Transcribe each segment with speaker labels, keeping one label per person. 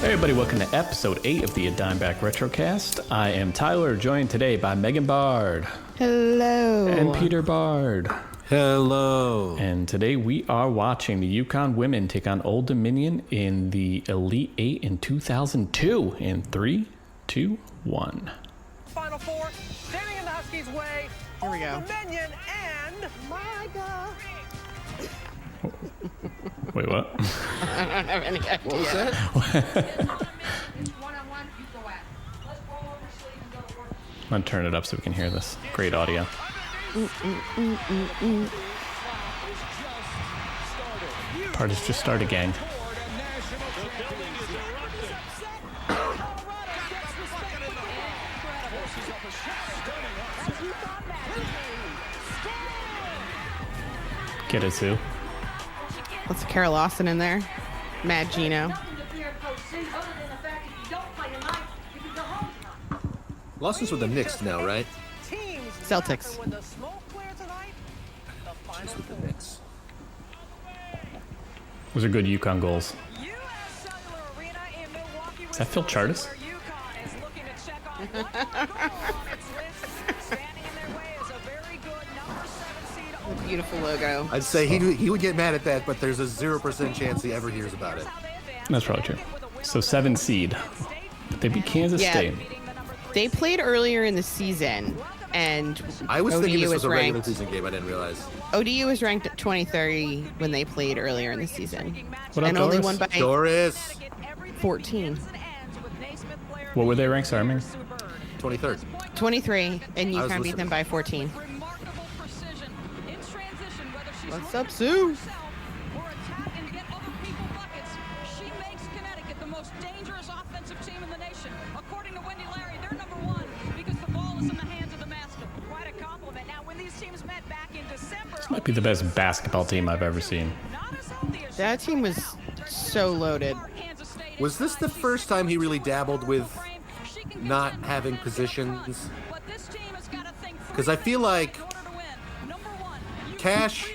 Speaker 1: Hey everybody, welcome to episode 8 of the Dimeback Retrocast. I am Tyler, joined today by Megan Bard.
Speaker 2: Hello.
Speaker 1: And Peter Bard.
Speaker 3: Hello.
Speaker 1: And today we are watching the UConn women take on Old Dominion in the Elite 8 in 2002 in 3, 2, 1.
Speaker 4: Final four, standing in the Huskies' way.
Speaker 2: Here we go.
Speaker 4: Old Dominion and my God.
Speaker 1: Wait, what?
Speaker 2: I don't have any idea.
Speaker 3: What was that?
Speaker 1: I'm going to turn it up so we can hear this. Great audio. Party's just started, gang. Get it, Sue.
Speaker 2: What's Carol Lawson in there? Mad Gino.
Speaker 3: Lawson's with the Knicks now, right?
Speaker 2: Celtics.
Speaker 3: She's with the Knicks.
Speaker 1: Those are good UConn goals. Is that Phil Chartis?
Speaker 2: Beautiful logo.
Speaker 3: I'd say he would get mad at that, but there's a 0% chance he ever hears about it.
Speaker 1: That's probably true. So 7 seed. They beat Kansas State.
Speaker 2: They played earlier in the season, and
Speaker 3: I was thinking this was a regular
Speaker 2: ranked.
Speaker 3: season game. I didn't realize.
Speaker 2: ODU was ranked at 23 when they played earlier in the season,
Speaker 1: What up,
Speaker 2: and only
Speaker 1: Doris?
Speaker 2: won by
Speaker 3: Doris,
Speaker 2: 14.
Speaker 1: What were they ranked, sorry, Megan?
Speaker 3: 23rd.
Speaker 2: 23, and
Speaker 3: I was
Speaker 2: UConn beat them
Speaker 3: listening.
Speaker 2: by 14. What's up, Sue?
Speaker 1: This might be the best basketball team I've ever seen.
Speaker 2: That team was so loaded.
Speaker 3: Was this the first time he really dabbled with not having positions? Because I feel like Cash,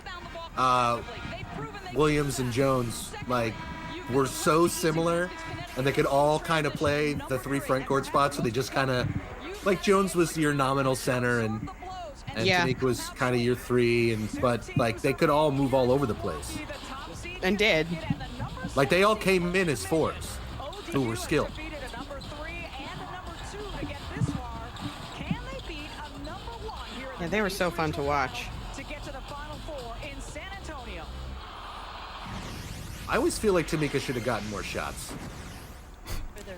Speaker 3: Williams, and Jones were so similar, and they could all kind of play the 3 front court spots. So they just kind of Jones was your nominal center, and
Speaker 2: Yeah.
Speaker 3: Tanique was kind of your 3, but they could all move all over the place.
Speaker 2: And did.
Speaker 3: They all came in as 4s who were skilled.
Speaker 2: Yeah, they were so fun to watch.
Speaker 3: I always feel like Tamika should have gotten more shots.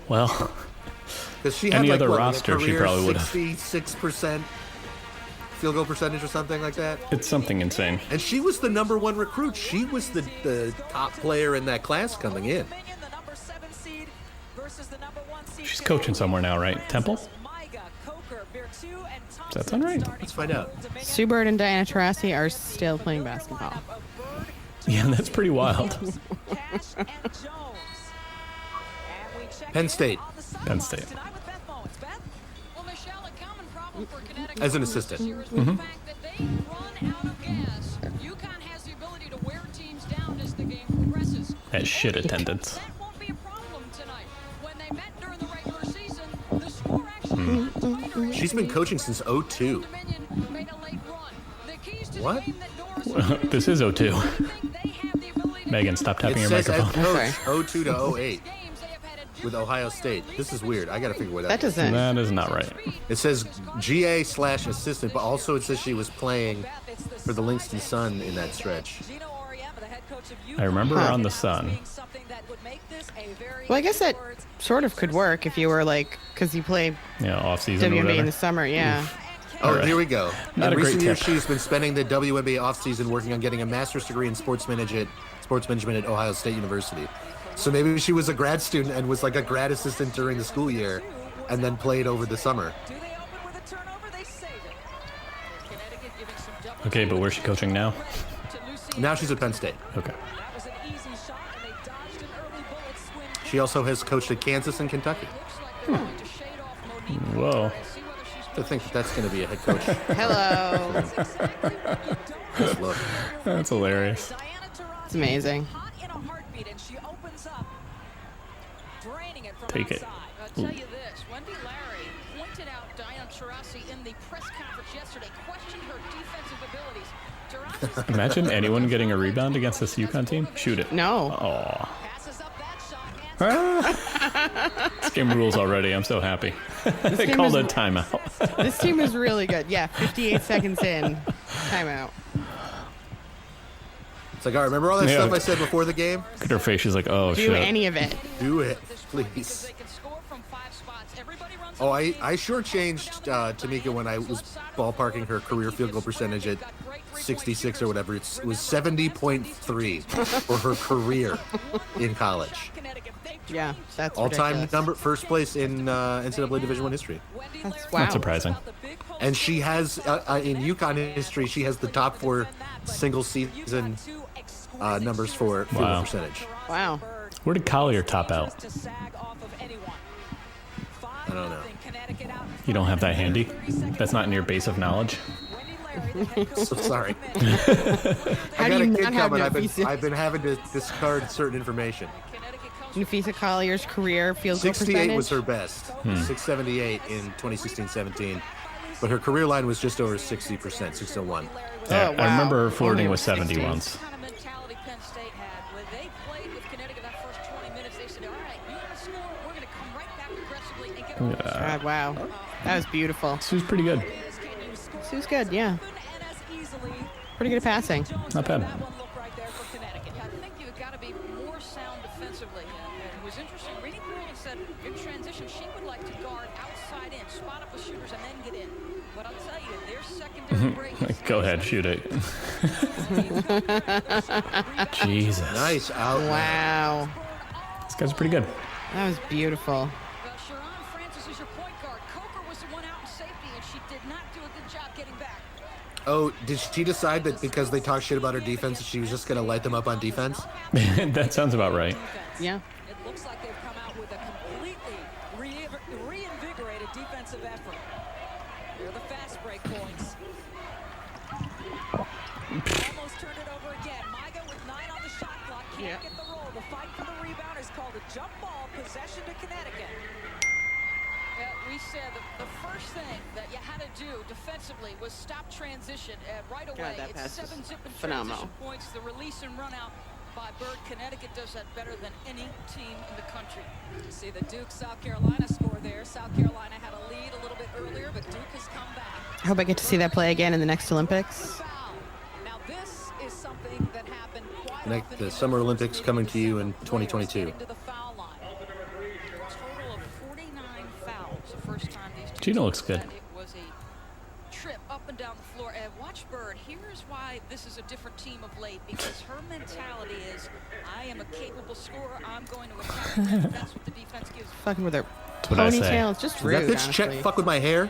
Speaker 1: Well,
Speaker 3: Because she had
Speaker 1: Any other
Speaker 3: a
Speaker 1: roster, she
Speaker 3: career
Speaker 1: probably would have.
Speaker 3: 66% field goal percentage or something like that.
Speaker 1: it's something insane.
Speaker 3: And she was the number 1 recruit. She was the top player in that class coming in.
Speaker 1: She's coaching somewhere now, right? Temple? Does that sound right?
Speaker 3: Let's find out.
Speaker 2: Sue Bird and Diana Taurasi are still playing basketball.
Speaker 1: Yeah, that's pretty wild.
Speaker 3: Penn State
Speaker 1: Penn State.
Speaker 3: as an assistant.
Speaker 1: That shit attendance.
Speaker 3: She's been coaching since 02. What?
Speaker 1: This is 02. Megan, stop tapping
Speaker 3: It
Speaker 1: your
Speaker 3: says head
Speaker 1: microphone.
Speaker 3: coach 02 to 08 with Ohio State. This is weird. I got to figure what
Speaker 2: That
Speaker 3: that is.
Speaker 2: doesn't.
Speaker 1: That is not right.
Speaker 3: It says GA/assistant, but also it says she was playing for the Livingston Sun in that stretch.
Speaker 1: I remember her
Speaker 2: Huh.
Speaker 1: on the Sun.
Speaker 2: Well, I guess that sort of could work if you were because you play
Speaker 1: Yeah, off season or
Speaker 2: WNBA in
Speaker 1: whatever.
Speaker 2: the summer, yeah.
Speaker 3: Oh,
Speaker 1: Alright.
Speaker 3: here we go.
Speaker 1: Not
Speaker 3: in
Speaker 1: a great
Speaker 3: recent years,
Speaker 1: tip.
Speaker 3: she's been spending the WNBA offseason working on getting a master's degree in sports management at Ohio State University. So maybe she was a grad student and was a grad assistant during the school year and then played over the summer.
Speaker 1: Okay, but where's she coaching now?
Speaker 3: Now she's at Penn State.
Speaker 1: Okay.
Speaker 3: She also has coached at Kansas and Kentucky.
Speaker 1: Whoa.
Speaker 3: To think that that's going to be a head coach.
Speaker 2: Hello.
Speaker 3: Just look.
Speaker 1: That's hilarious.
Speaker 2: It's amazing.
Speaker 1: Take it.
Speaker 5: I'll tell you this, Wendy Larry pointed out Diana Taurasi in the press conference yesterday, questioned her defensive abilities. Taurasi's
Speaker 1: Imagine anyone getting a rebound against this UConn team. Shoot it.
Speaker 2: No.
Speaker 1: Aw.
Speaker 5: passes up that shot.
Speaker 1: This game rules already. I'm so happy. They
Speaker 2: game
Speaker 1: called
Speaker 2: is-
Speaker 1: a timeout.
Speaker 2: This team is really good. Yeah, 58 seconds in. Timeout.
Speaker 3: It's like, all right, remember all that
Speaker 1: Yeah.
Speaker 3: stuff I said before the game?
Speaker 1: Look at her face. She's like, oh,
Speaker 2: Do
Speaker 1: shit.
Speaker 2: any of it.
Speaker 3: Do it, please.
Speaker 5: They can score from 5 spots. Everybody runs
Speaker 3: Oh,
Speaker 5: on the
Speaker 3: I
Speaker 5: field.
Speaker 3: shortchanged Tamika when I was ballparking her career field goal percentage at 66 or whatever. It was 70.3 for her career in college.
Speaker 2: Yeah, that's
Speaker 3: All-time
Speaker 2: ridiculous.
Speaker 3: first place in NCAA Division I history.
Speaker 2: That's wow.
Speaker 1: Not surprising.
Speaker 3: And she has, in UConn history, she has the top 4 single season numbers for field goal
Speaker 1: Wow.
Speaker 3: percentage.
Speaker 2: Wow.
Speaker 1: Where did Collier top out?
Speaker 3: I don't know.
Speaker 1: You don't have that handy? That's not in your base of knowledge?
Speaker 3: So sorry.
Speaker 2: How
Speaker 3: I
Speaker 2: do
Speaker 3: got a
Speaker 2: you
Speaker 3: kid
Speaker 2: not have
Speaker 3: coming.
Speaker 2: Nafisa,
Speaker 3: I've been having to discard certain information.
Speaker 2: Nafisa Collier's career field goal
Speaker 3: 68
Speaker 2: percentage?
Speaker 3: was her best. 678 in 2016-17. But her career line was just over 60%, 601.
Speaker 1: Yeah,
Speaker 2: Oh,
Speaker 1: I
Speaker 2: wow.
Speaker 1: remember
Speaker 2: Only
Speaker 1: Fording
Speaker 2: with
Speaker 1: was 70
Speaker 2: 60.
Speaker 1: once.
Speaker 5: Kind of mentality Penn State had. When they played with Connecticut that first 20 minutes, they said, all right, you want to score, we're going to come right back aggressively and get a
Speaker 2: God, wow. That was beautiful.
Speaker 1: She was pretty good.
Speaker 2: She was good, yeah. Pretty good at passing.
Speaker 1: Not bad.
Speaker 5: That one look right there for Connecticut. I think you've got to be more sound defensively. And it was interesting. Reading through and said in transition, she would like to guard outside in, spot up with shooters, and then get in. But I'll tell you, their secondary break is
Speaker 1: Go ahead, shoot it. Jesus.
Speaker 3: Nice out.
Speaker 2: Wow.
Speaker 1: This guy's pretty good.
Speaker 2: That was beautiful.
Speaker 5: Sharon Francis is your point guard. Coker was the one out in safety, and she did not do a good job getting back.
Speaker 3: Oh, did she decide that because they talked shit about her defense, she was just going to light them up on defense?
Speaker 1: That sounds about right.
Speaker 2: Yeah.
Speaker 5: It looks like they've come out with a completely reinvigorated defensive effort. Here are the fast break points. Almost turned it over again. Myga with 9 on the shot clock. Can't get the roll. The fight for the rebound is called a jump ball. Possession to Connecticut. Yeah, we said the first thing that you had to do defensively was stop transition right away.
Speaker 2: that
Speaker 5: It's
Speaker 2: pass is
Speaker 5: 7 zip and
Speaker 2: phenomenal.
Speaker 5: transition points. The release and run out by Bird. Connecticut does that better than any team in the country. You see the Duke South Carolina score there. South Carolina had a lead a little bit earlier, but Duke has come back.
Speaker 2: I hope I get to see that play again in the next Olympics.
Speaker 5: Foul. Now this is something that happened quite
Speaker 3: Like
Speaker 5: often
Speaker 3: the
Speaker 5: in
Speaker 3: Summer
Speaker 5: the
Speaker 3: Olympics coming to you in
Speaker 5: players
Speaker 3: 2022.
Speaker 5: getting to the foul line. A total of 49 fouls the first time these two
Speaker 1: Gino looks
Speaker 5: teams
Speaker 1: good.
Speaker 5: met. It was a trip up and down the floor. And watch Bird. Here's why this is a different team of late, because her mentality is, I am a capable scorer. I'm going to attack. That's what the defense gives.
Speaker 2: Fucking with her
Speaker 1: That's what I say.
Speaker 2: ponytail. It's just
Speaker 3: Does
Speaker 2: rude,
Speaker 3: that bitch check
Speaker 2: honestly.
Speaker 3: fuck with my hair?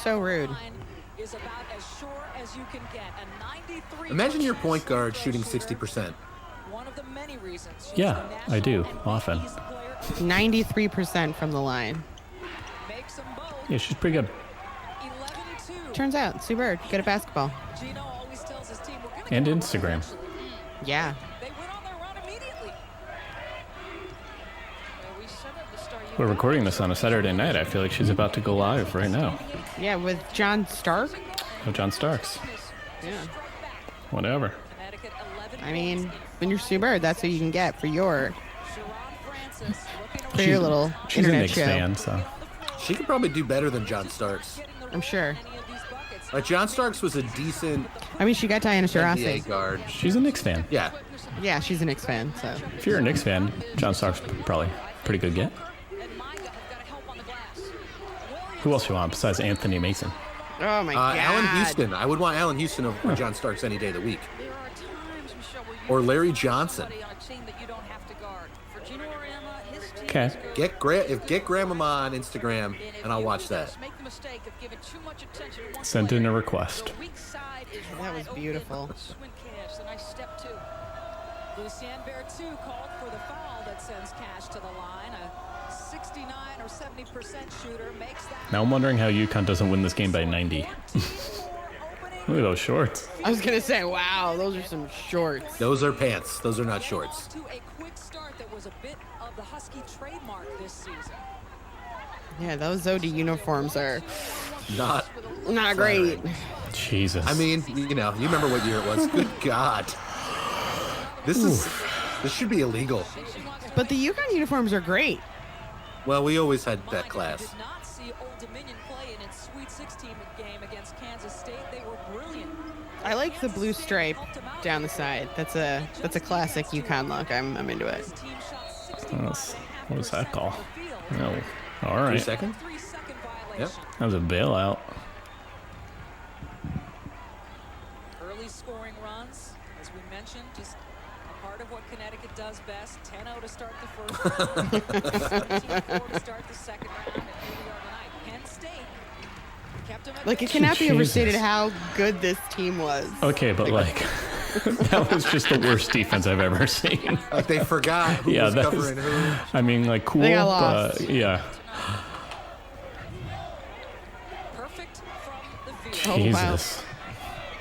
Speaker 2: So rude.
Speaker 5: Line is about as sure as you can get. A 93.
Speaker 3: Imagine your point guard shooting 60%.
Speaker 5: One of the many reasons. she's
Speaker 1: Yeah,
Speaker 5: the
Speaker 1: I do,
Speaker 5: national
Speaker 1: often.
Speaker 5: and player
Speaker 2: 93% from the line.
Speaker 5: makes them both.
Speaker 1: Yeah, she's pretty good.
Speaker 5: 11-2.
Speaker 2: Turns out, Sue Bird, good at basketball.
Speaker 5: Gino always tells his team, we're gonna
Speaker 1: And
Speaker 5: go
Speaker 1: Instagram.
Speaker 5: eventually.
Speaker 2: Yeah.
Speaker 5: They went on their run immediately. Well, we said at the start, you
Speaker 1: We're
Speaker 5: got
Speaker 1: recording this on a Saturday night. I feel like she's about to go live right now.
Speaker 2: Yeah, with John Stark.
Speaker 1: Oh, John Starks.
Speaker 2: Yeah.
Speaker 1: Whatever.
Speaker 5: Connecticut 11
Speaker 2: I mean,
Speaker 5: points in
Speaker 2: when you're Sue Bird, that's what you can get for your
Speaker 5: Sharon Francis looking
Speaker 2: for your little
Speaker 1: She's a
Speaker 2: internet
Speaker 1: Knicks
Speaker 2: show.
Speaker 1: fan, so.
Speaker 3: She could probably do better than John Starks.
Speaker 2: I'm sure.
Speaker 5: any of these buckets.
Speaker 3: Like, John Starks was a decent
Speaker 2: I mean, she got Diana
Speaker 3: NBA
Speaker 2: Taurasi.
Speaker 3: guard.
Speaker 1: She's a Knicks fan.
Speaker 3: Yeah.
Speaker 2: Yeah, she's a Knicks fan, so.
Speaker 1: If you're a Knicks fan, John Starks probably pretty good get.
Speaker 5: And Myga have got to help on the glass.
Speaker 1: Who else you want besides Anthony Mason?
Speaker 2: Oh my God.
Speaker 3: Alan Houston. I would want Alan Houston over John Starks any day of the week.
Speaker 5: There are times, Michelle, where you
Speaker 3: Or Larry
Speaker 5: put
Speaker 3: Johnson.
Speaker 5: somebody on a team that you don't have to guard. For Gino Auriemma, his team
Speaker 1: Okay.
Speaker 5: is good.
Speaker 3: Get Grandmama on Instagram,
Speaker 5: if
Speaker 3: and I'll
Speaker 5: you
Speaker 3: watch that.
Speaker 5: just make the mistake of giving too much attention to one
Speaker 1: Send
Speaker 5: player,
Speaker 1: in a request.
Speaker 5: your weak side is
Speaker 2: That was
Speaker 5: wide
Speaker 2: beautiful.
Speaker 5: open. Swing Cash, the nice step two. Lucienne Berthoud called for the foul that sends Cash to the line. A 69 or 70% shooter makes that.
Speaker 1: Now I'm wondering how UConn doesn't win this game by 90. Look at those shorts.
Speaker 2: I was gonna say, wow, those are some shorts.
Speaker 3: Those are pants. Those are not shorts.
Speaker 5: To a quick start that was a bit of the Husky trademark this season.
Speaker 2: Yeah, those OD uniforms are
Speaker 3: Not
Speaker 2: great.
Speaker 1: Jesus.
Speaker 3: I mean, you remember what year it was. Good God. This should be illegal.
Speaker 2: But the UConn uniforms are great.
Speaker 3: Well, we always had that class.
Speaker 5: Did not see Old Dominion play in its Sweet 16 game against Kansas State. They were brilliant.
Speaker 2: I like the blue stripe down the side. That's a classic UConn look. I'm into it.
Speaker 1: What does that call? No. All
Speaker 3: 3
Speaker 1: right.
Speaker 3: seconds?
Speaker 5: 3-second
Speaker 3: Yep.
Speaker 5: violation.
Speaker 1: That was a bailout.
Speaker 5: Early scoring runs, as we mentioned, just a part of what Connecticut does best. 10-0 to start the first round, 17-4 to start the second round, and here we are tonight. Penn State kept them at
Speaker 2: Like, it
Speaker 5: bay.
Speaker 2: cannot be overstated
Speaker 1: Jesus.
Speaker 2: how good this team was.
Speaker 1: Okay, but like, that was just the worst defense I've ever seen.
Speaker 3: Like they forgot who
Speaker 1: Yeah,
Speaker 3: was
Speaker 1: that
Speaker 3: covering who.
Speaker 1: I mean, like, cool,
Speaker 2: They got lost.
Speaker 1: but yeah.
Speaker 5: Perfect from the field.
Speaker 2: Oh, wow.
Speaker 1: Jesus.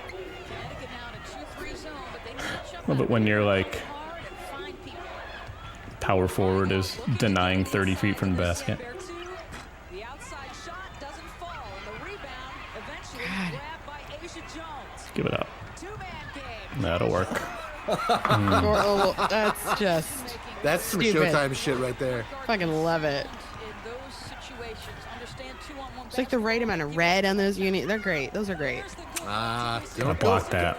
Speaker 5: Connecticut now in a 2-3 zone, but they catch up
Speaker 1: Well, but when you're like,
Speaker 5: hard and find people.
Speaker 1: power forward is denying 30 feet from the basket.
Speaker 5: Bear two. The outside shot doesn't fall, and the rebound eventually grabbed by Asia Jones.
Speaker 1: Give it up.
Speaker 5: Two-man game.
Speaker 1: That'll work.
Speaker 2: Oh, that's just
Speaker 3: That's some
Speaker 2: Stupid.
Speaker 3: Showtime shit right there.
Speaker 2: fucking love it.
Speaker 5: In those situations, understand 2-on-1
Speaker 2: It's like the right amount of red on those units. They're great. Those are great.
Speaker 1: I
Speaker 3: Don't
Speaker 1: blocked
Speaker 3: go.
Speaker 1: that.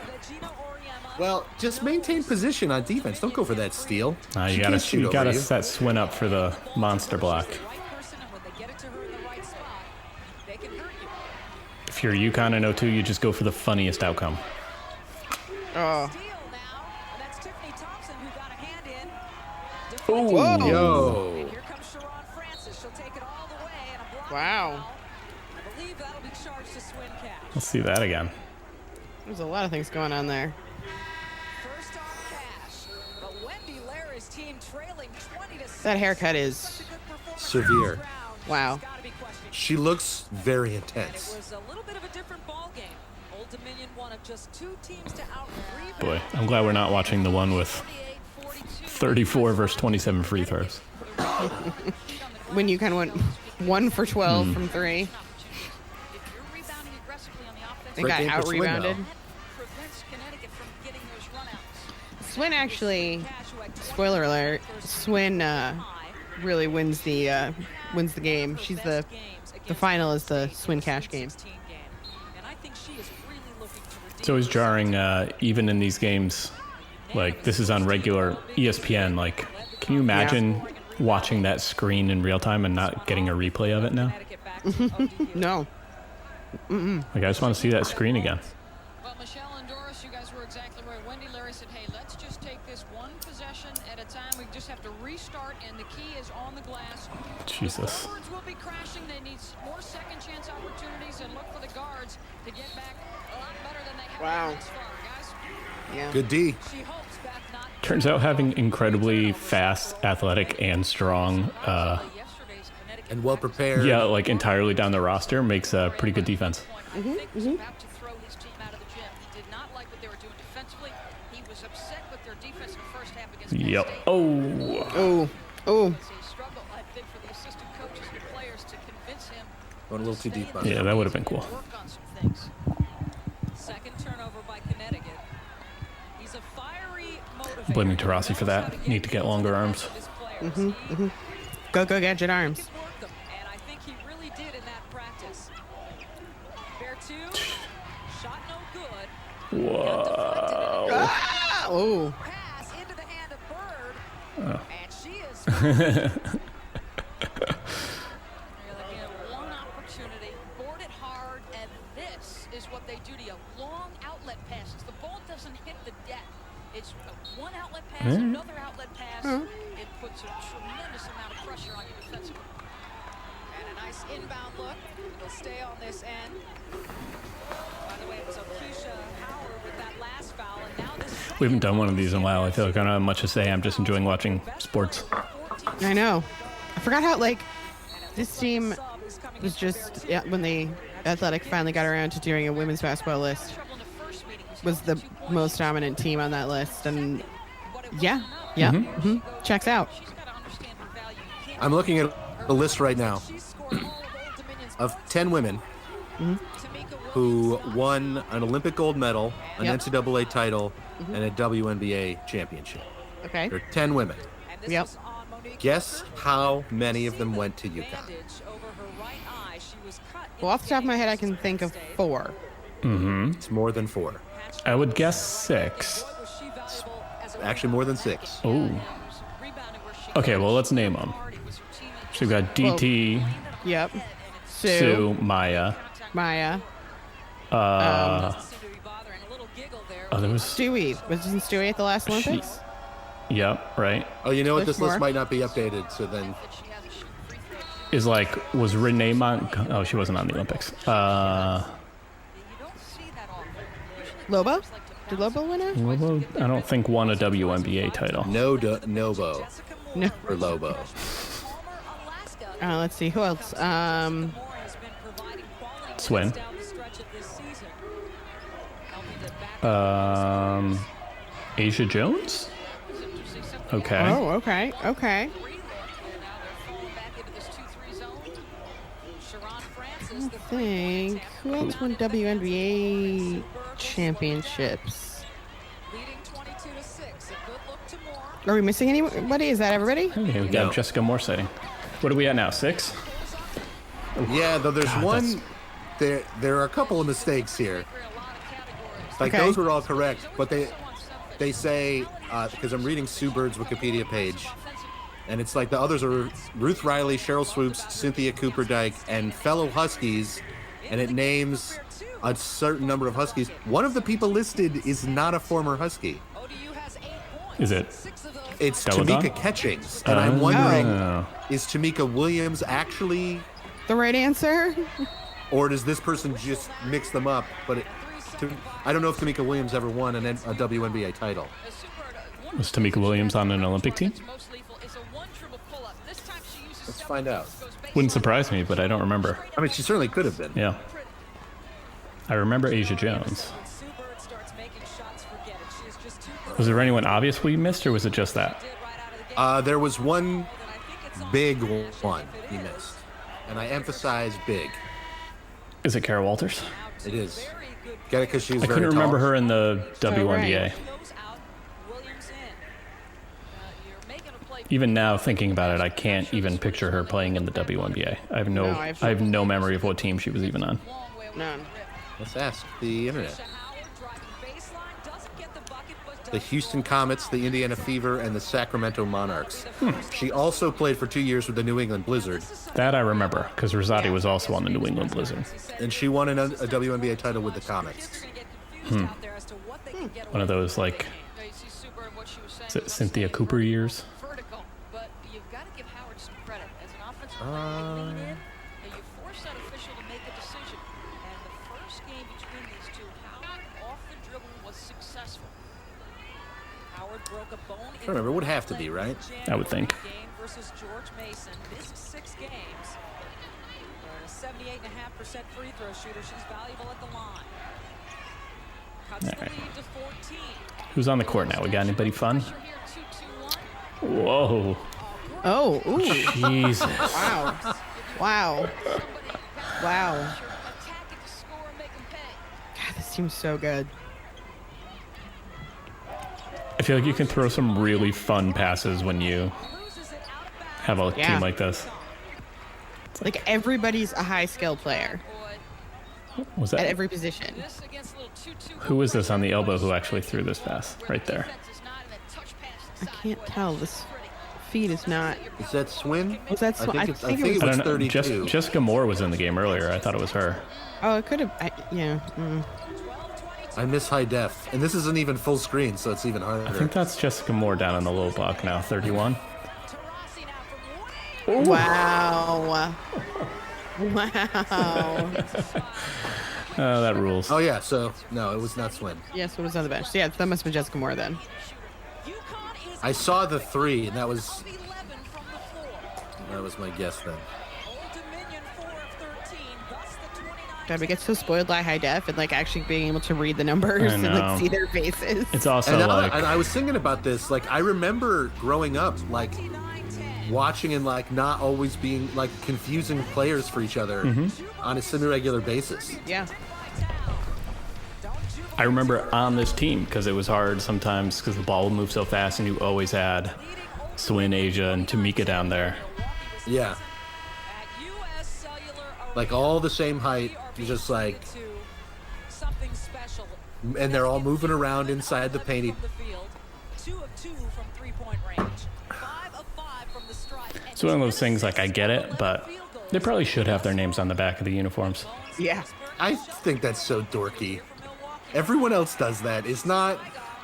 Speaker 3: Well, just maintain position on defense. Don't go for that steal.
Speaker 1: You
Speaker 3: She can't shoot
Speaker 1: gotta
Speaker 3: over you.
Speaker 1: set Swin up for the monster block. If you're UConn in 02, you just go for the funniest outcome.
Speaker 2: Oh,
Speaker 1: Ooh.
Speaker 3: Yo.
Speaker 5: Here comes Sharon Francis. She'll take it all the way and a block.
Speaker 2: wow.
Speaker 5: I believe that'll be charged to Swin Cash.
Speaker 1: Let's see that again.
Speaker 2: There's a lot of things going on there.
Speaker 5: First off Cash, but Wendy Larry's team trailing 20-6.
Speaker 2: That haircut is
Speaker 5: Such a good performance
Speaker 3: Severe.
Speaker 5: this round.
Speaker 2: Wow.
Speaker 5: She's gotta be questioned.
Speaker 3: She looks very
Speaker 5: And it
Speaker 3: intense.
Speaker 5: was a little bit of a different ball game. Old Dominion one of just two teams to out-rebound.
Speaker 1: Boy, I'm glad we're not watching the one with
Speaker 5: 48-42.
Speaker 1: 34 versus 27 free throws.
Speaker 2: when you kind of went 1 for 12 from 3.
Speaker 5: If you're rebounding aggressively on the offensive
Speaker 2: They
Speaker 3: Great
Speaker 2: got
Speaker 3: game for
Speaker 2: out
Speaker 3: Swin, though.
Speaker 2: rebounded.
Speaker 5: that prevents Connecticut from getting those runouts.
Speaker 2: Swin actually, spoiler alert, Swin really wins the game. She's the final is the Swin Cash game.
Speaker 5: And I think she is really looking to redeem
Speaker 1: It's always jarring, even in these games. Like, this is on regular ESPN. Like, can you imagine watching that screen in real time and not getting a replay of it now?
Speaker 5: Connecticut back to ODU.
Speaker 2: No.
Speaker 1: Like, I just want to see that screen again.
Speaker 6: Well, Michelle and Doris, you guys were exactly right. Wendy Larry said, hey, let's just take this one possession at a time. We just have to restart, and the key is on the glass.
Speaker 1: Jesus.
Speaker 6: Forwards will be crashing. They need more second chance opportunities and look for the guards to get back a lot better than they have
Speaker 2: Wow.
Speaker 6: thus far, guys.
Speaker 2: Yeah.
Speaker 3: Good D.
Speaker 5: She hopes Beth not
Speaker 1: Turns out having incredibly fast, athletic, and strong,
Speaker 5: yesterday's Connecticut
Speaker 3: And well prepared.
Speaker 1: yeah, like entirely down the roster makes a pretty good defense.
Speaker 6: I think was about to throw his team out of the gym. He did not like what they were doing defensively. He was upset with their defense in the first half against Penn
Speaker 1: Yep.
Speaker 6: State.
Speaker 1: Oh.
Speaker 2: Oh.
Speaker 6: It's a struggle, I think, for the assistant coaches and the players to convince him
Speaker 3: Going a little too
Speaker 6: to stay
Speaker 3: deep
Speaker 6: in
Speaker 3: on
Speaker 6: the
Speaker 1: Yeah,
Speaker 3: that.
Speaker 1: that would have been cool.
Speaker 6: work on some things.
Speaker 5: second turnover by Connecticut. He's a fiery motivator.
Speaker 1: Blaming Tarasi for that. Need to get longer arms.
Speaker 2: Go gadget arms.
Speaker 5: He worked them, and I think he really did in that practice. Bear two, shot no good.
Speaker 1: Whoa.
Speaker 2: Ah, oh.
Speaker 5: Pass into the hand of Bird, and she is. Again, one opportunity, board it hard, and this is what they do to you. Long outlet passes. The ball doesn't hit the deck. It's one outlet pass, another outlet pass. It puts a tremendous amount of pressure on you defensively. And a nice inbound look. It'll stay on this end. By the way, it was Akeisha Howard with that last foul, and now this.
Speaker 1: We haven't done one of these in a while. I feel like I don't have much to say. I'm just enjoying watching sports.
Speaker 2: I know. I forgot how like this team was just when the Athletic finally got around to doing a women's basketball list, was the most dominant team on that list, and checks out.
Speaker 3: I'm looking at a list right now of 10 women who won an Olympic gold medal, an NCAA title, and a WNBA championship.
Speaker 2: Okay.
Speaker 3: There are 10 women.
Speaker 2: Yep.
Speaker 3: Guess how many of them went to UConn?
Speaker 2: Well, off the top of my head, I can think of 4.
Speaker 3: It's more than 4.
Speaker 1: I would guess 6.
Speaker 3: Actually, more than 6.
Speaker 1: Oh. Okay, well, let's name them. So we've got DT,
Speaker 2: Yep.
Speaker 1: Sue, Maya.
Speaker 2: Oh,
Speaker 1: There was...
Speaker 2: Stewie. Wasn't Stewie at the last Olympics?
Speaker 1: Yep, right.
Speaker 3: Oh, you know what?
Speaker 2: There's
Speaker 3: This list
Speaker 2: more.
Speaker 3: might not be updated, so then...
Speaker 1: Is like, was Renee Oh, she wasn't on the Olympics.
Speaker 2: Lobo? Did Lobo win it?
Speaker 1: Lobo, I don't think won a WNBA title.
Speaker 3: Nobo.
Speaker 2: No.
Speaker 3: Or Lobo.
Speaker 2: Let's see. Who else?
Speaker 1: Swin. Asia Jones? Okay.
Speaker 2: Oh, okay. Okay. I think. Who else won WNBA championships? Are we missing anybody? Is that everybody?
Speaker 1: Okay, we got
Speaker 3: No.
Speaker 1: Jessica Moore sighting. What are we at now? 6?
Speaker 3: Yeah, though there's
Speaker 1: God,
Speaker 3: one... There are a couple of mistakes here. Like,
Speaker 2: Okay.
Speaker 3: those were all correct, but they say... because I'm reading Sue Bird's Wikipedia page, and it's like the others are Ruth Riley, Cheryl Swoops, Cynthia Cooper-Dyke, and fellow Huskies, and it names a certain number of Huskies. One of the people listed is not a former Husky.
Speaker 1: Is it?
Speaker 3: It's
Speaker 1: Deladon?
Speaker 3: Tamika Catchings, and I'm wondering,
Speaker 1: Oh.
Speaker 3: is Tamika Williams actually,
Speaker 2: The right answer?
Speaker 3: or does this person just mix them up? But I don't know if Tamika Williams ever won a WNBA title.
Speaker 1: Was Tamika Williams on an Olympic team?
Speaker 3: Let's find out.
Speaker 1: Wouldn't surprise me, but I don't remember.
Speaker 3: I mean, she certainly could have been.
Speaker 1: Yeah. I remember Asia Jones. Was there anyone obvious we missed, or was it just that?
Speaker 3: There was one big one he missed, and I emphasize big.
Speaker 1: Is it Kara Walters?
Speaker 3: It is. Get it? Because she's
Speaker 1: I
Speaker 3: very
Speaker 1: couldn't remember
Speaker 3: tall.
Speaker 1: her in the WNBA.
Speaker 2: right.
Speaker 1: Even now, thinking about it, I can't even picture her playing in the WNBA. I have
Speaker 2: No,
Speaker 1: I have no memory of what team she was even on.
Speaker 2: None.
Speaker 3: Let's ask the internet. The Houston Comets, the Indiana Fever, and the Sacramento Monarchs. She also played for 2 years with the New England Blizzard,
Speaker 1: That I remember, because Rosati was also on the New England Blizzard.
Speaker 3: and she won a WNBA title with the Comets.
Speaker 1: One of those, like, is it Cynthia Cooper years?
Speaker 6: Vertical, but you've got to give Howard some credit. As an offensive player, lean in, and you force that official to make a decision. And the first game between these two, Howard off the dribble was successful. Howard broke a bone.
Speaker 3: I remember, it would have to be, right?
Speaker 1: I would think.
Speaker 5: Game versus George Mason. Missed 6 games. A 78.5% free throw shooter. She's valuable at the line. Cuts the
Speaker 1: right.
Speaker 5: lead to 14.
Speaker 1: Who's on the court now? We got anybody fun? Whoa.
Speaker 2: Oh, ooh.
Speaker 1: Jesus.
Speaker 2: Wow. Wow. Wow. God, this team's so good.
Speaker 1: I feel like you can throw some really fun passes when you have a
Speaker 2: Yeah.
Speaker 1: team like this.
Speaker 2: Like, everybody's a high skill player
Speaker 1: Was
Speaker 2: at
Speaker 1: that?
Speaker 2: every position.
Speaker 1: Who was this on the elbow who actually threw this pass? Right there.
Speaker 2: I can't tell. This feed is not.
Speaker 3: Is that Swin?
Speaker 2: Was that Swin? I
Speaker 3: I
Speaker 2: think
Speaker 3: think
Speaker 2: it
Speaker 3: it
Speaker 2: was-
Speaker 1: I
Speaker 3: was
Speaker 1: don't know.
Speaker 3: 32.
Speaker 1: Jessica Moore was in the game earlier. I thought it was her.
Speaker 2: Oh, it could have. Yeah.
Speaker 3: I miss high def, and this isn't even full screen, so it's even harder.
Speaker 1: I think that's Jessica Moore down in the low block now, 31.
Speaker 2: Wow. Wow.
Speaker 1: Oh, that rules.
Speaker 3: Oh yeah, so no, it was not Swin.
Speaker 2: Yes, it was on the bench. So yeah, that must have been Jessica Moore then.
Speaker 3: I saw the 3, and that was That was my guess then.
Speaker 5: Old Dominion 4 of 13, thus the 29.
Speaker 2: God, we get so spoiled by high def and like actually being able to read the numbers
Speaker 1: I
Speaker 2: and
Speaker 1: know.
Speaker 2: like see their faces.
Speaker 1: It's also
Speaker 3: And
Speaker 1: like
Speaker 3: I was thinking about this. Like, I remember growing up, like, watching and like not always being like confusing players for each other on a semi-regular basis.
Speaker 2: Yeah.
Speaker 1: I remember on this team because it was hard sometimes because the ball would move so fast and you always had Swin, Asia, and Tamika down there.
Speaker 3: Yeah, like all the same height, just like,
Speaker 5: Something special.
Speaker 3: and they're all moving around inside the painted.
Speaker 5: 2 of 2 from 3-point range. 5 of 5 from the stripe.
Speaker 1: It's one of those things like I get it, but they probably should have their names on the back of the uniforms.
Speaker 2: Yeah.
Speaker 3: I think that's so dorky. Everyone else does that. It's not.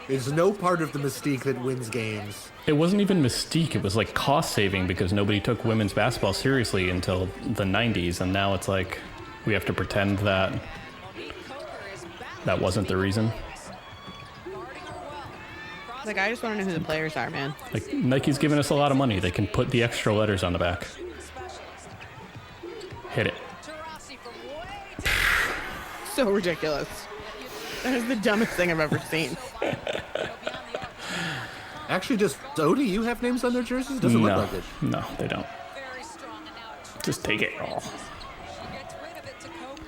Speaker 3: There's no part of the mystique that wins games.
Speaker 1: It wasn't even mystique. It was like cost saving because nobody took women's basketball seriously until the 90s. And now it's like we have to pretend that that wasn't the reason.
Speaker 2: Like, I just want to know who the players are, man.
Speaker 1: Like Nike's giving us a lot of money. They can put the extra letters on the back. Hit it.
Speaker 2: So ridiculous. That is the dumbest thing I've ever seen.
Speaker 3: Actually, does ODU have names on their jerseys? Doesn't look
Speaker 1: No,
Speaker 3: like it.
Speaker 1: no, they don't.
Speaker 5: Very strong, and now it's
Speaker 1: Just take it all.
Speaker 5: She gets rid of it to Coker.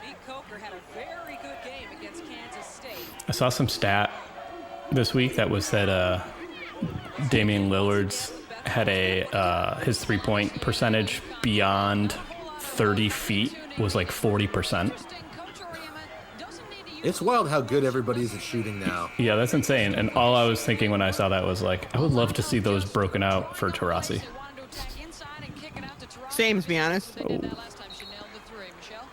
Speaker 5: Malik Coker had a very good game against Kansas State.
Speaker 1: I saw some stat this week that was that Damian Lillard's had his 3-point percentage beyond 30 feet was like 40%.
Speaker 3: It's wild how good everybody is at shooting now.
Speaker 1: Yeah, that's insane. And all I was thinking when I saw that was like, I would love to see those broken out for Taurasi.
Speaker 2: Same, to be honest.
Speaker 5: Last time she nailed the three, Michelle.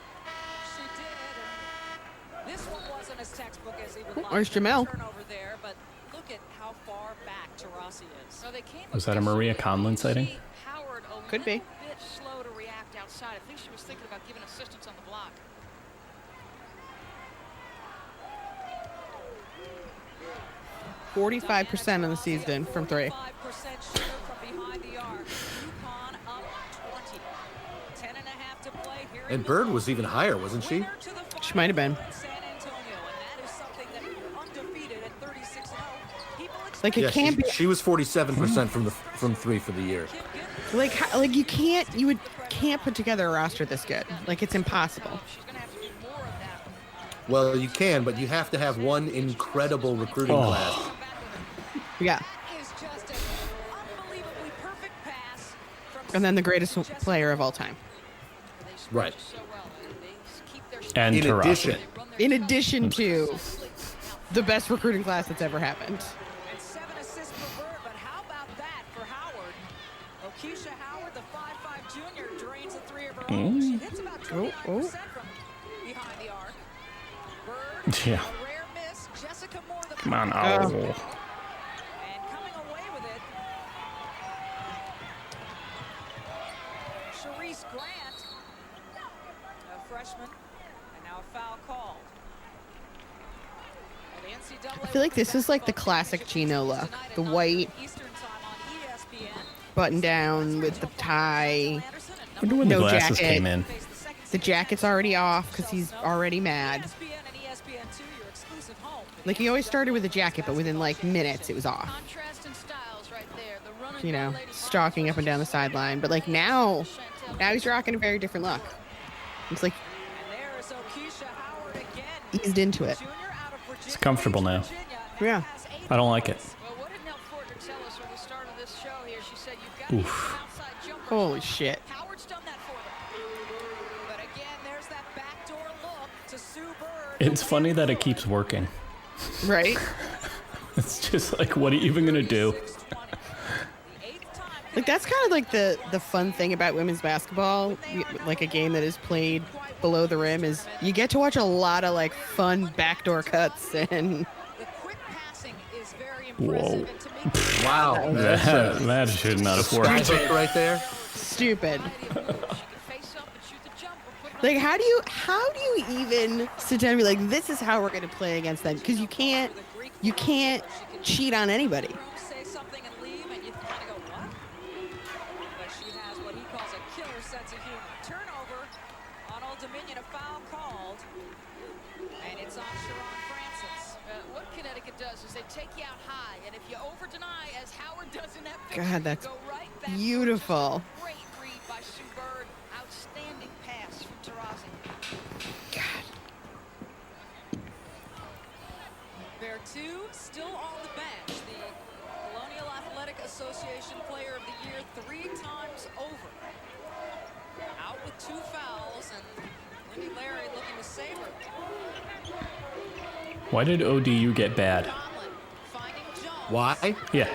Speaker 5: She did. This one wasn't as textbook as he would like.
Speaker 2: Where's Jamel?
Speaker 5: Turnover there, but look at how far back Taurasi is. So they came
Speaker 1: Was that a Maria Conlon sighting?
Speaker 5: Howard a
Speaker 2: Could be.
Speaker 5: little bit slow to react outside. I think she was thinking about giving assistance on the block.
Speaker 2: 45% on the season from 3.
Speaker 5: 5% shooter from behind the arc. UConn up 20. 10 and a half to play here.
Speaker 3: And Bird was even higher, wasn't she?
Speaker 2: She might have been.
Speaker 5: San Antonio, and that is something that undefeated at 36-0. People
Speaker 2: Like, it
Speaker 3: Yeah,
Speaker 2: can't be.
Speaker 3: she was 47% from 3 for the year.
Speaker 2: Like, you can't put together a roster this good. Like, it's impossible.
Speaker 5: she's going to have to do more of that.
Speaker 3: Well, you can, but you have to have one incredible recruiting class.
Speaker 2: Yeah.
Speaker 5: Is just an unbelievably perfect pass from
Speaker 2: And then the greatest player of all time.
Speaker 3: Right.
Speaker 5: so well. They keep their
Speaker 1: And
Speaker 3: In
Speaker 1: Taurasi.
Speaker 3: addition,
Speaker 2: In addition to the best recruiting class that's ever happened.
Speaker 5: and 7 assists for Bird, but how about that for Howard? Okeisha Howard, the 5'5" junior, drains a 3 of her own. She hits about 29% from behind the arc. Bird,
Speaker 1: Yeah.
Speaker 5: a rare miss. Jessica Moore, the
Speaker 1: Come on,
Speaker 2: Oh.
Speaker 1: oh.
Speaker 5: and coming away with it. Charisse Grant, a freshman, and now a foul called. And the NCAA
Speaker 2: I feel like this is like the classic Chino look. The white
Speaker 5: Eastern time on ESPN.
Speaker 2: button down with the tie.
Speaker 1: I wonder when the
Speaker 2: No
Speaker 1: glasses
Speaker 2: jacket.
Speaker 1: came in.
Speaker 2: The jacket's already off because he's already mad.
Speaker 5: ESPN and ESPN2, your exclusive home.
Speaker 2: Like, he always started with a jacket, but within like minutes it was off.
Speaker 5: Contrast in styles right there. The running
Speaker 2: You know,
Speaker 5: lady
Speaker 2: stalking up and down the sideline. But like now he's rocking a very different look. It's like
Speaker 5: And there is Okeisha Howard again.
Speaker 2: eased into it.
Speaker 5: Junior out of Virginia
Speaker 1: It's comfortable now.
Speaker 5: Virginia,
Speaker 2: Yeah.
Speaker 5: has 8
Speaker 1: I don't like it.
Speaker 5: Well, what did Nell Fortner tell us when we started this show here? She said you've got to use
Speaker 1: Oof.
Speaker 5: an outside jumper.
Speaker 2: Holy shit.
Speaker 5: Howard's done that for them. But again, there's that backdoor look to Sue Bird.
Speaker 1: It's funny that it keeps working.
Speaker 2: Right?
Speaker 1: It's just like, what are you even going to do?
Speaker 5: 6:20. The 8th time
Speaker 2: Like, that's kind of like the fun thing about women's basketball, like a game that is played below the rim, is you get to watch a lot of like fun backdoor cuts and
Speaker 5: the quick passing is very
Speaker 1: Whoa.
Speaker 5: impressive. And to make
Speaker 3: wow,
Speaker 1: That should not have worked.
Speaker 3: skyhook right there.
Speaker 2: stupid.
Speaker 5: she can face up and shoot the jumper. Put it on
Speaker 2: Like, how do you even sit down and be like, this is how we're going to play against them? Because you can't cheat on anybody.
Speaker 5: say something and leave, and you kind of go, what? But she does is they take you out high, and if you over-deny, as Howard does in that
Speaker 2: God,
Speaker 5: picture,
Speaker 2: that's
Speaker 5: you go right back.
Speaker 2: beautiful.
Speaker 5: Great read by Sue Bird. Outstanding pass from Taurasi.
Speaker 2: God.
Speaker 5: Vertu still on the bench. The Colonial Athletic Association Player of the Year 3 times over. Out with 2 fouls, and Lindy Larry looking to save her.
Speaker 1: Why did ODU get bad?
Speaker 5: Conlon finding Jones.
Speaker 3: Why?
Speaker 1: Yeah.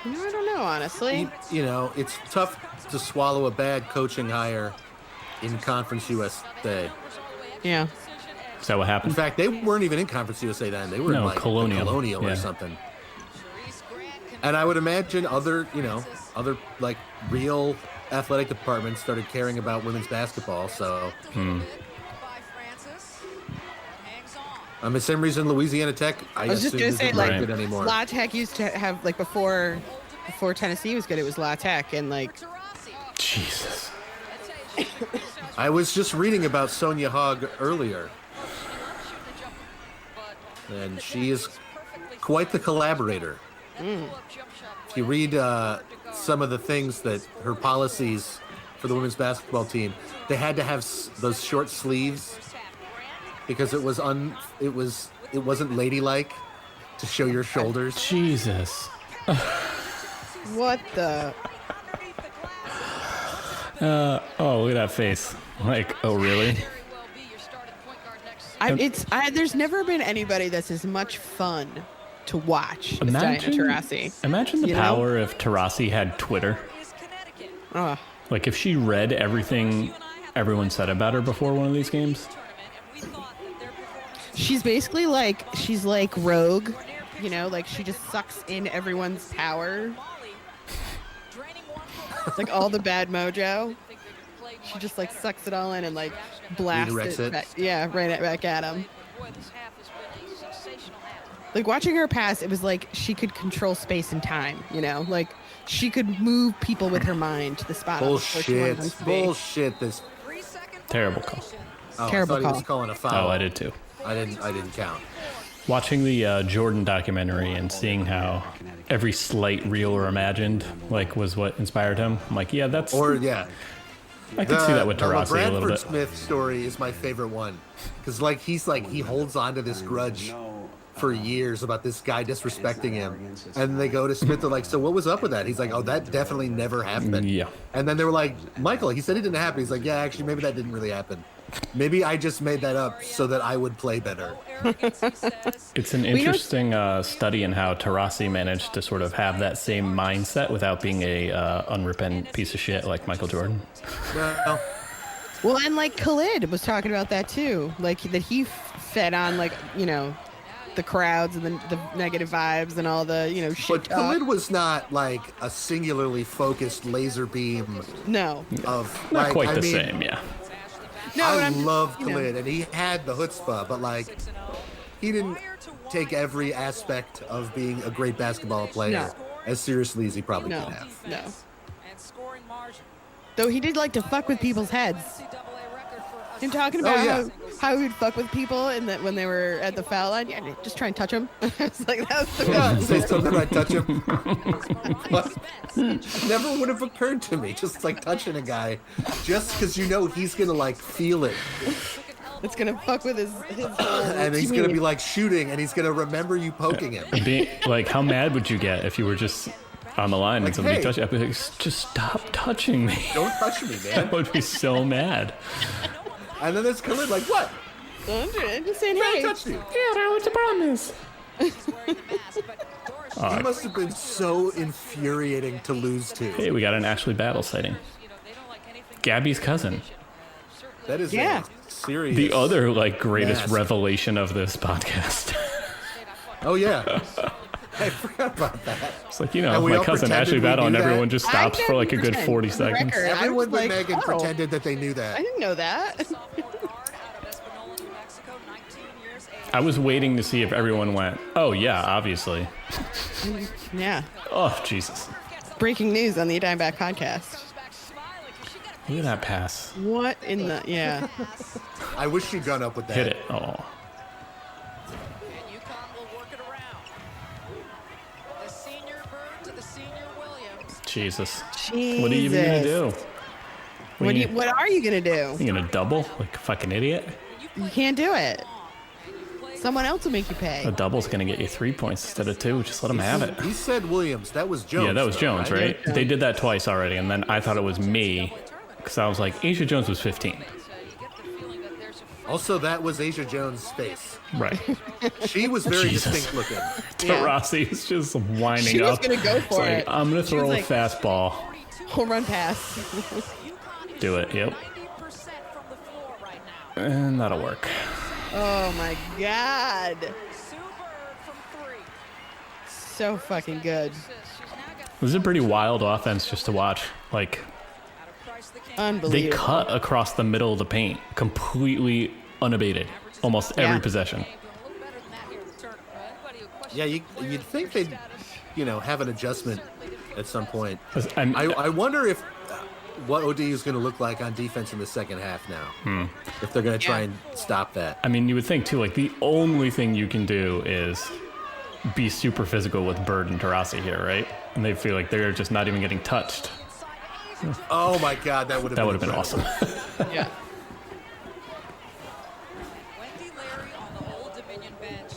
Speaker 2: I don't know, honestly.
Speaker 3: You know, it's tough to swallow a bad coaching hire in Conference USA.
Speaker 2: Yeah.
Speaker 1: Is that what
Speaker 3: In
Speaker 1: happened?
Speaker 3: fact, they weren't even in Conference USA then. They were
Speaker 1: No,
Speaker 3: in like the
Speaker 1: Colonial.
Speaker 3: Colonial
Speaker 1: Yeah.
Speaker 3: or something. And I would imagine other like real athletic departments started caring about women's basketball. So, the same reason Louisiana Tech, I
Speaker 2: was just
Speaker 3: assume,
Speaker 2: gonna
Speaker 3: isn't
Speaker 2: say,
Speaker 3: very
Speaker 1: like,
Speaker 3: good anymore.
Speaker 2: La Tech used to have, like, before Tennessee was good, it was La Tech, and, like,
Speaker 1: Jesus.
Speaker 3: I was just reading about Sonia Hogg earlier, and she is quite the collaborator. If you read some of the things that her policies for the women's basketball team, they had to have those short sleeves because it wasn't ladylike to show your shoulders.
Speaker 1: Jesus.
Speaker 2: what the?
Speaker 1: Oh, look at that face. Like, oh, really?
Speaker 2: There's never been anybody that's as much fun to watch as Diana Taurasi.
Speaker 1: Imagine the
Speaker 2: You know?
Speaker 1: power if Taurasi had Twitter.
Speaker 2: Oh,
Speaker 1: Like, if she read everything everyone said about her before one of these games.
Speaker 2: she's basically like, she's like Rogue, you know, like she just sucks in everyone's power. Like all the bad mojo. She just like sucks it all in and like blasts
Speaker 3: Redirects it.
Speaker 2: back, back at him. Like watching her pass, it was like she could control space and time, you know? Like she could move people with her mind to the spot. where she wanted them to be.
Speaker 3: Bullshit. This.
Speaker 1: Terrible call.
Speaker 3: Oh,
Speaker 2: Terrible
Speaker 3: I thought he was
Speaker 2: call.
Speaker 3: calling a foul.
Speaker 1: Oh, I did too.
Speaker 3: I didn't count.
Speaker 1: Watching the Jordan documentary and seeing how every slight real or imagined like was what inspired him. I'm like, yeah, that's.
Speaker 3: Or yeah.
Speaker 1: I could see that with Taurasi a little
Speaker 3: Bradford
Speaker 1: bit.
Speaker 3: Smith story is my favorite one because he holds on to this grudge for years about this guy disrespecting him, and they go to Smith. They're like, "So what was up with that?" He's like, "Oh, that definitely never happened."
Speaker 1: Yeah.
Speaker 3: And then they were like, "Michael, he said it didn't happen." He's like, "Yeah, actually, maybe that didn't really happen. Maybe I just made that up so that I would play better."
Speaker 1: It's an interesting study in how Taurasi managed to sort of have that same mindset without being a unrepentant piece of shit like Michael Jordan.
Speaker 3: Well,
Speaker 2: And like Khalid was talking about that too, like that he fed on like, you know, the crowds and the negative vibes and all the, you know, shit
Speaker 3: but
Speaker 2: talk.
Speaker 3: Khalid was not like a singularly focused laser beam
Speaker 2: No,
Speaker 3: of
Speaker 1: Not
Speaker 3: like,
Speaker 1: quite
Speaker 3: I
Speaker 1: the
Speaker 3: mean,
Speaker 1: same, yeah.
Speaker 2: no, but
Speaker 3: I
Speaker 2: I'm just,
Speaker 3: love
Speaker 2: you know,
Speaker 3: Khalid, and he had the chutzpah, but like he didn't take every aspect of being a great basketball player
Speaker 2: No.
Speaker 3: as seriously as he probably
Speaker 2: No,
Speaker 3: could have.
Speaker 2: no. Though he did like to fuck with people's heads. Him talking about
Speaker 3: yeah.
Speaker 2: how he would fuck with people and that when they were at the foul line, yeah, just try and touch them. It's like that was the
Speaker 3: Yeah, say something, I touch him. But never would have occurred to me, just like touching a guy, just because you know he's gonna like feel it,
Speaker 2: It's gonna fuck with his
Speaker 3: and he's gonna be like shooting, and he's gonna remember you poking him.
Speaker 1: Like, how mad would you get if you were just on the line
Speaker 3: Like,
Speaker 1: and somebody
Speaker 3: hey.
Speaker 1: touched you? I'd be like, just stop touching me.
Speaker 3: Don't touch me,
Speaker 1: I
Speaker 3: man.
Speaker 1: would be so mad.
Speaker 3: And then there's Khalid, like, what?
Speaker 2: I'm just saying,
Speaker 3: I
Speaker 2: hey.
Speaker 3: touched you.
Speaker 1: Yeah, what's the problem is?
Speaker 3: He must have been so infuriating to lose to.
Speaker 1: Hey, we got an Ashley Battle sighting. Gabby's cousin.
Speaker 3: That is
Speaker 2: Yeah.
Speaker 3: a serious.
Speaker 1: The other, like, greatest
Speaker 3: Mask.
Speaker 1: revelation of this podcast.
Speaker 3: Oh yeah, I forgot about that.
Speaker 1: It's like, you know,
Speaker 3: And we
Speaker 1: my
Speaker 3: all
Speaker 1: cousin
Speaker 3: pretended
Speaker 1: Ashley
Speaker 3: we
Speaker 1: Battle, and
Speaker 3: knew that.
Speaker 1: everyone just stops
Speaker 2: I
Speaker 1: for like a
Speaker 2: didn't
Speaker 1: good
Speaker 2: pretend,
Speaker 1: 40
Speaker 2: for the
Speaker 1: seconds.
Speaker 2: record. I
Speaker 3: Everyone
Speaker 2: was
Speaker 3: but
Speaker 2: like,
Speaker 3: Megan
Speaker 2: oh.
Speaker 3: pretended that they knew
Speaker 2: I
Speaker 3: that.
Speaker 2: didn't know that.
Speaker 1: I was waiting to see if everyone went, oh, yeah, obviously.
Speaker 2: Yeah.
Speaker 1: Oh, Jesus.
Speaker 2: Breaking news on the Dimeback podcast.
Speaker 1: Look at that pass.
Speaker 2: What in the, yeah.
Speaker 3: I wish she'd gone up with that.
Speaker 1: Hit it. Oh.
Speaker 5: UConn will work it around. The senior Bird to the senior Williams.
Speaker 1: Jesus.
Speaker 2: Jesus.
Speaker 1: What are you even gonna do?
Speaker 2: What are you gonna do?
Speaker 1: You gonna double like a fucking idiot?
Speaker 2: You can't do it. Someone else will make you pay.
Speaker 1: A double's gonna get you 3 points instead of 2. Just let him have it.
Speaker 3: He said Williams. That was Jones.
Speaker 1: Yeah, that was
Speaker 3: though,
Speaker 1: Jones, right?
Speaker 2: Yeah.
Speaker 1: They did that twice already, and then I thought it was me because I was like, Asia Jones was 15.
Speaker 3: Also, that was Asia Jones' face.
Speaker 1: Right.
Speaker 3: She was very
Speaker 1: Jesus.
Speaker 3: distinct looking.
Speaker 2: Yeah.
Speaker 1: Tarasi is just winding
Speaker 2: She was
Speaker 1: up.
Speaker 2: gonna go
Speaker 1: It's
Speaker 2: for
Speaker 1: like,
Speaker 2: it.
Speaker 1: I'm gonna
Speaker 2: She
Speaker 1: throw
Speaker 2: was
Speaker 1: a
Speaker 2: like-
Speaker 1: fastball.
Speaker 2: Home run pass.
Speaker 1: Do it. Yep.
Speaker 5: 90% from the floor right now.
Speaker 1: And that'll work.
Speaker 2: Oh my God.
Speaker 5: Sue Bird from 3.
Speaker 2: So fucking good.
Speaker 1: This is a pretty wild offense just to watch. Like,
Speaker 5: Out of Price the King.
Speaker 1: they
Speaker 2: Unbelievable.
Speaker 1: cut across the middle of the paint, completely unabated, almost every
Speaker 2: Yeah.
Speaker 1: possession.
Speaker 5: Doing a little better than that here in the tournament. Anybody who questions
Speaker 3: Yeah,
Speaker 5: the player's
Speaker 3: you'd think
Speaker 5: player
Speaker 3: they'd,
Speaker 5: status,
Speaker 3: have an adjustment at some point.
Speaker 1: I'm-
Speaker 3: I wonder if what ODU is going to look like on defense in the second half now. If they're going to try and stop that.
Speaker 1: I mean, you would think too, like the only thing you can do is be super physical with Bird and Tarasi here, right? And they feel like they're just not even getting touched.
Speaker 3: Oh my God, that would have
Speaker 1: That
Speaker 3: been
Speaker 1: would have been awesome.
Speaker 2: Yeah.
Speaker 5: Wendy Leary on the Old Dominion bench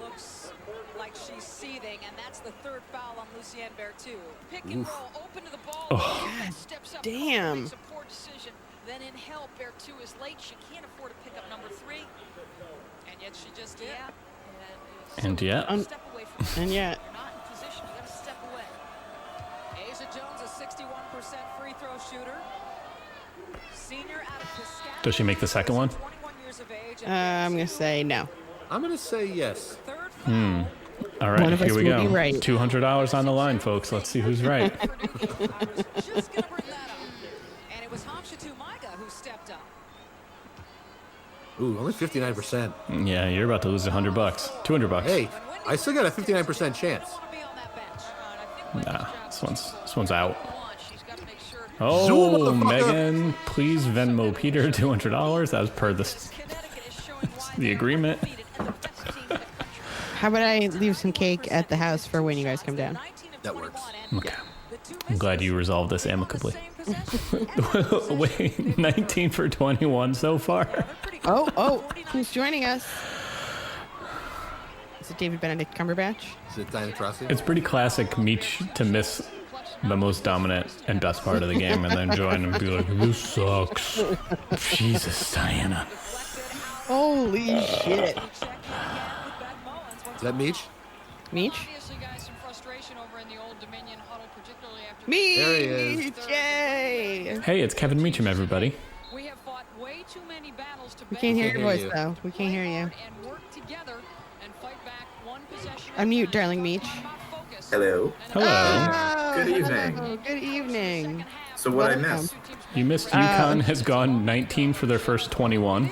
Speaker 5: looks like she's seething, and that's the third foul on Lucienne Berthoud. Pick and roll, open to the ball. Defense steps up,
Speaker 2: damn.
Speaker 5: makes a poor decision. Then in help, Berthoud is late. She can't afford to pick up number 3, and yet she just did.
Speaker 1: And yet,
Speaker 5: Step away from
Speaker 2: And yet,
Speaker 5: You're not in position. You got to step away. Asia Jones, a 61% free throw shooter. Senior out of Piscataway.
Speaker 1: does she make the second one?
Speaker 5: 21 years of age.
Speaker 2: I'm gonna say no.
Speaker 3: I'm going to say yes.
Speaker 5: Third foul.
Speaker 1: All right,
Speaker 2: One of
Speaker 1: here
Speaker 2: us
Speaker 1: we
Speaker 2: will
Speaker 1: go.
Speaker 2: be right.
Speaker 1: $200 on the line, folks. Let's see who's right.
Speaker 5: Just gonna bring that up. And it was Hamshatou Maiga who stepped up.
Speaker 3: Ooh, only 59%.
Speaker 1: Yeah, you're about to lose $100, $200.
Speaker 3: Hey, I still got a 59% chance.
Speaker 5: Want to be on that bench.
Speaker 1: Nah, this one's out.
Speaker 5: She's got to make sure
Speaker 1: Oh,
Speaker 3: motherfucker.
Speaker 1: Megan, please Venmo Peter $200 as per the
Speaker 5: Connecticut is showing why
Speaker 1: the agreement.
Speaker 5: defeated and the best team in the country.
Speaker 2: How about I leave some cake at the house for when you guys come down?
Speaker 5: 19 of
Speaker 3: That
Speaker 5: 21,
Speaker 3: works.
Speaker 5: and
Speaker 1: Okay.
Speaker 5: the two
Speaker 1: I'm glad you resolved this amicably.
Speaker 5: same possession.
Speaker 1: Wait, 19 for 21 so far.
Speaker 2: Oh, who's joining us? Is it David Benedict Cumberbatch?
Speaker 3: Is it Diana Taurasi?
Speaker 1: It's pretty classic Meech to miss the most dominant and best part of the game and then join and be like, this sucks. Jesus, Diana.
Speaker 2: Holy shit.
Speaker 3: Is that Meech?
Speaker 2: Meech?
Speaker 5: Obviously, guys, some frustration over in the Old Dominion huddle, particularly after
Speaker 3: There he
Speaker 2: Meech! Yay!
Speaker 1: Hey, it's Kevin Meacham, everybody.
Speaker 5: we have fought way too many battles to
Speaker 2: We can't hear your
Speaker 3: hear
Speaker 2: voice
Speaker 3: you.
Speaker 2: though. We can't hear you.
Speaker 5: and work together and fight back one possession.
Speaker 2: Unmute, darling Meech.
Speaker 7: Hello.
Speaker 1: Hello.
Speaker 2: Oh,
Speaker 7: Good evening.
Speaker 2: hello. Good evening.
Speaker 7: So what I
Speaker 2: Welcome.
Speaker 7: missed?
Speaker 1: You missed UConn has gone 19 for their first 21.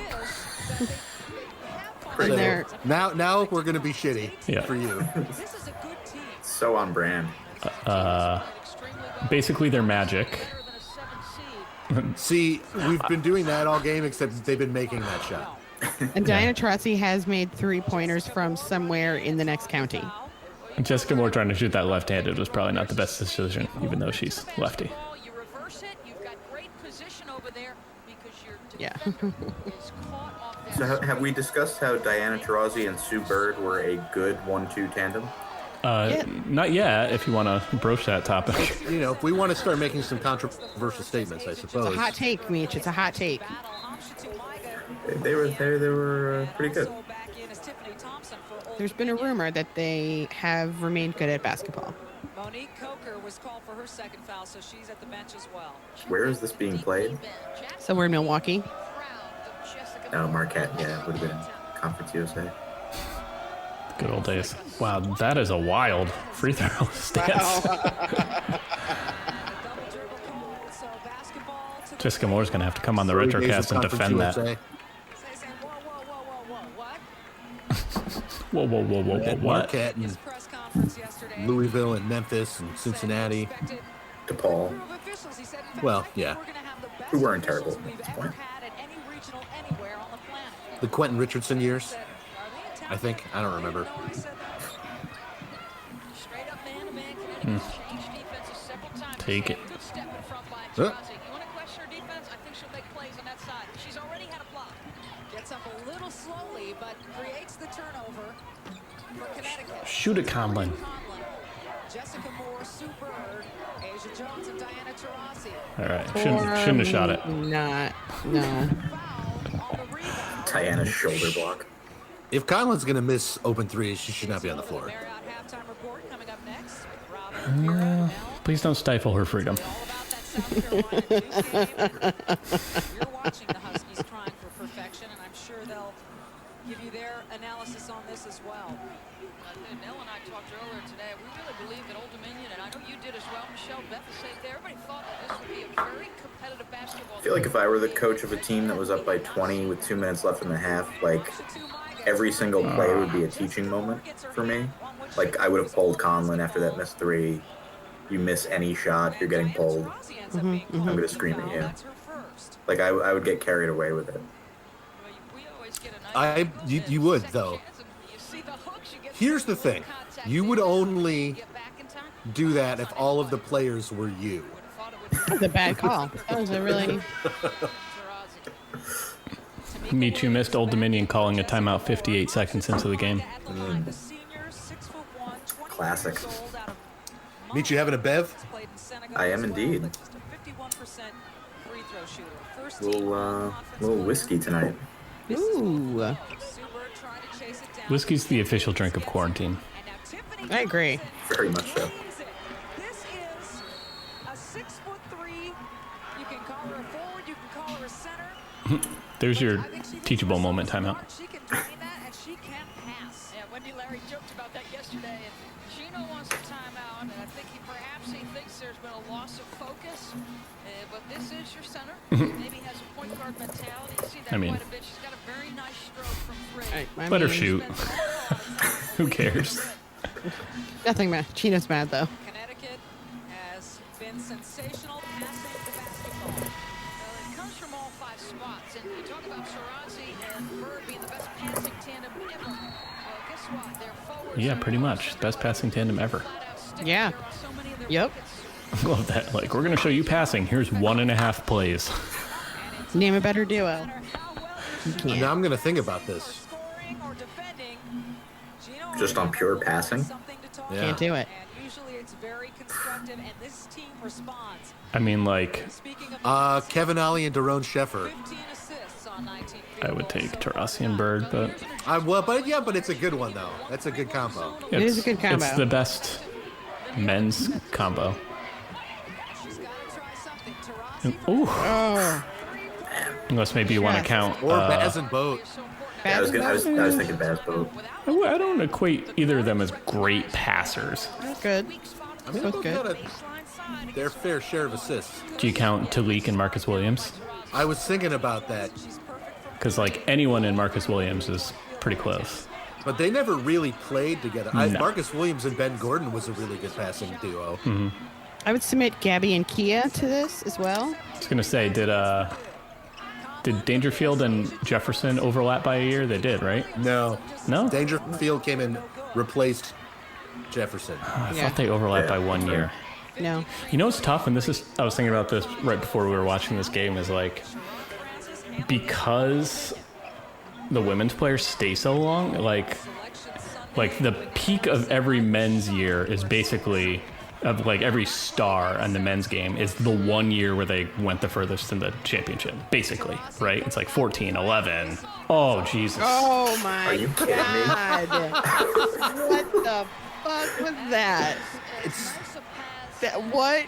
Speaker 2: And they're
Speaker 3: Now we're going to be shitty
Speaker 1: Yeah.
Speaker 3: for you.
Speaker 5: This is a good team.
Speaker 7: So on brand.
Speaker 1: Basically, they're magic.
Speaker 5: Better than a 7 seed.
Speaker 3: See, we've been doing that all game, except they've been making that shot.
Speaker 2: and Diana Taurasi has made 3-pointers from somewhere in the next county.
Speaker 1: Jessica Moore trying to shoot that left-handed was probably not the best decision, even though she's lefty.
Speaker 5: You reverse it. You've got great position over there because your
Speaker 2: Yeah.
Speaker 5: defender is caught off that.
Speaker 7: So have we discussed how Diana Taurasi and Sue Bird were a good 1-2 tandem?
Speaker 1: Not yet, if you want to broach that topic.
Speaker 3: You know, if we want to start making some controversial statements, I suppose.
Speaker 2: It's a hot take, Meech. It's a hot take.
Speaker 7: They were pretty good.
Speaker 2: There's been a rumor that they have remained good at basketball.
Speaker 5: Monique Coker was called for her second foul, so she's at the bench as well.
Speaker 7: Where is this being played?
Speaker 2: Somewhere in Milwaukee.
Speaker 7: Oh, Marquette. Yeah, it would have been Conference USA.
Speaker 1: Good old days. Wow, that is a wild free throw stance. Jessica Moore's going to have to come on the
Speaker 3: Early days of
Speaker 1: Retrocast and
Speaker 3: Conference
Speaker 1: defend that.
Speaker 3: USA.
Speaker 5: Whoa, whoa, whoa, whoa, whoa, what?
Speaker 1: Whoa, whoa, whoa, whoa, whoa,
Speaker 3: At
Speaker 1: what?
Speaker 3: Marquette and
Speaker 5: His press conference yesterday.
Speaker 3: Louisville and Memphis and Cincinnati.
Speaker 7: DePaul.
Speaker 5: Group of officials, he said, in fact,
Speaker 3: Well,
Speaker 5: I think
Speaker 3: yeah.
Speaker 5: we're gonna have the best
Speaker 7: Who weren't
Speaker 5: officials
Speaker 7: terrible at
Speaker 5: we've
Speaker 7: this
Speaker 5: ever
Speaker 7: point.
Speaker 5: had at any regional anywhere on the planet.
Speaker 3: The Quentin Richardson years.
Speaker 5: Said, are they
Speaker 3: I think. I don't remember.
Speaker 5: Straight up man-to-man, Connecticut's changed defenses several times.
Speaker 1: Take it.
Speaker 5: Good step in front by
Speaker 3: Huh?
Speaker 5: Taurasi. You want to question her defense? I think she'll make plays on that side. She's already had a block. Gets up a little slowly, but creates the turnover for Connecticut.
Speaker 1: Shoot it, Conlon.
Speaker 5: Jessica Moore, Sue Bird, Asia Jones, and Diana Taurasi.
Speaker 1: All right. Shouldn't have shot it.
Speaker 2: No.
Speaker 5: Foul on the rebound.
Speaker 7: Diana's shoulder block.
Speaker 3: If Conlon's going to miss open threes, she should not be on the floor.
Speaker 5: Marriott halftime report coming up next with Robin, Vera, and Mel.
Speaker 1: Please don't stifle her freedom.
Speaker 5: All about that South Carolina Duke game. You're watching the Huskies trying for perfection, and I'm sure they'll give you their analysis on this as well. Nell and I talked earlier today. We really believe that Old Dominion, and I know you did as well, Michelle, Beth was saying there, everybody thought that this would be a very competitive basketball
Speaker 7: I feel like if I were the coach of a team that was up by 20 with 2 minutes left in the half, like every single play would be a teaching moment for me. Like I would have pulled Conlon after that missed three. You miss any shot, you're getting pulled. I'm going to scream at you. Like I would get carried away with it.
Speaker 3: You would, though. Here's the thing. You would only do that if all of the players were you.
Speaker 2: That was a bad call. That was a really...
Speaker 1: Michu missed Old Dominion calling a timeout 58 seconds into the game.
Speaker 7: Classic.
Speaker 3: Meet you having a bev?
Speaker 7: I am indeed. Little whiskey tonight.
Speaker 2: Ooh.
Speaker 1: Whiskey's the official drink of quarantine.
Speaker 2: I agree.
Speaker 7: Very much so.
Speaker 5: This is a 6'3". You can call her a forward, you can call her a center.
Speaker 1: There's your teachable moment timeout.
Speaker 5: She can drain that and she can pass. Yeah, Wendy Larry joked about that yesterday, and Gino wants a timeout, and I think he thinks there's been a loss of focus. But this is your center. Maybe has a point guard mentality. You see that
Speaker 1: I mean,
Speaker 5: quite a bit. She's got a very nice stroke from three.
Speaker 1: Let her shoot. Who cares?
Speaker 2: Nothing mad. Chino's mad, though.
Speaker 5: Connecticut has been sensational passing the basketball. It comes from all 5 spots, and you talk about Taurasi and Bird being the best passing tandem ever. Well, guess what? Their forwards
Speaker 1: Yeah, pretty much. Best passing tandem ever.
Speaker 2: Yeah. Yep.
Speaker 1: I love that. Like, we're going to show you passing. Here's 1.5 plays.
Speaker 2: Name a better duo.
Speaker 3: Now I'm going to think about this.
Speaker 7: Just on pure passing?
Speaker 3: Yeah.
Speaker 2: Can't do it.
Speaker 5: And usually it's very constructive, and this team responds.
Speaker 1: I mean, like,
Speaker 3: Kevin Ollie and Daron Sheffer.
Speaker 5: 15 assists on 19
Speaker 1: I would take Taurasi and Bird, but
Speaker 3: But it's a good one though. That's a good combo.
Speaker 2: It is a good combo.
Speaker 1: It's the best men's combo.
Speaker 5: She's got to try something. Taurasi
Speaker 1: Ooh.
Speaker 2: Oh.
Speaker 1: Unless maybe you want to count.
Speaker 3: Or Baz and Boat.
Speaker 7: I was thinking Bass Boat.
Speaker 1: I don't equate either of them as great passers.
Speaker 2: That's good.
Speaker 3: I mean,
Speaker 2: Both
Speaker 3: they both
Speaker 2: good.
Speaker 3: got their fair share of assists.
Speaker 1: Do you count Talik and Marcus Williams?
Speaker 3: I was thinking about that,
Speaker 1: Because, like, anyone in Marcus Williams is pretty close.
Speaker 3: but they never really played together.
Speaker 1: No.
Speaker 3: Marcus Williams and Ben Gordon was a really good passing duo.
Speaker 2: I would submit Gabby and Kia to this as well.
Speaker 1: I was going to say, did Dangerfield and Jefferson overlap by a year? They did, right?
Speaker 3: No.
Speaker 1: No?
Speaker 3: Dangerfield came and replaced Jefferson.
Speaker 1: I
Speaker 2: Yeah.
Speaker 1: thought they overlapped by 1 year.
Speaker 2: No.
Speaker 1: You know what's tough, and I was thinking about this right before we were watching this game, is like, because the women's players stay so long, like the peak of every men's year is basically, of like every star in the men's game is the 1 year where they went the furthest in the championship, basically, right? It's like 14, 11. Oh, Jesus.
Speaker 2: Oh my
Speaker 7: Are you kidding me?
Speaker 2: God. What the fuck was that? What?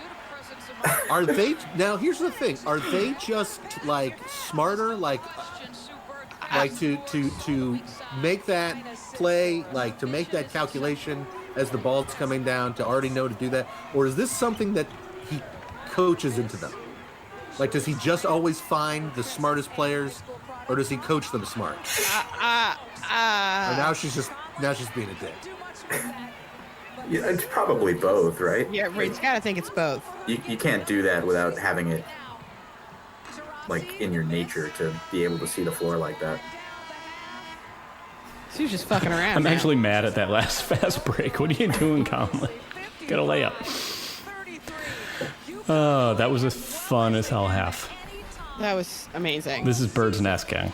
Speaker 3: Are they now? Here's the thing: are they just like smarter, like to make that play, like to make that calculation as the ball's coming down, to already know to do that, or is this something that he coaches into them? Like, does he just always find the smartest players, or does he coach them smart? Or now she's being a dick.
Speaker 7: Yeah, it's probably both, right?
Speaker 2: Yeah, Reed's got to think it's both.
Speaker 7: You can't do that without having it like in your nature to be able to see the floor like that.
Speaker 2: She was just fucking around.
Speaker 1: I'm
Speaker 2: man.
Speaker 1: actually mad at that last fast break. What are you doing, Conlon? Get a layup. Oh, that was a fun as hell half.
Speaker 2: That was amazing.
Speaker 1: This is Bird's Nest, gang.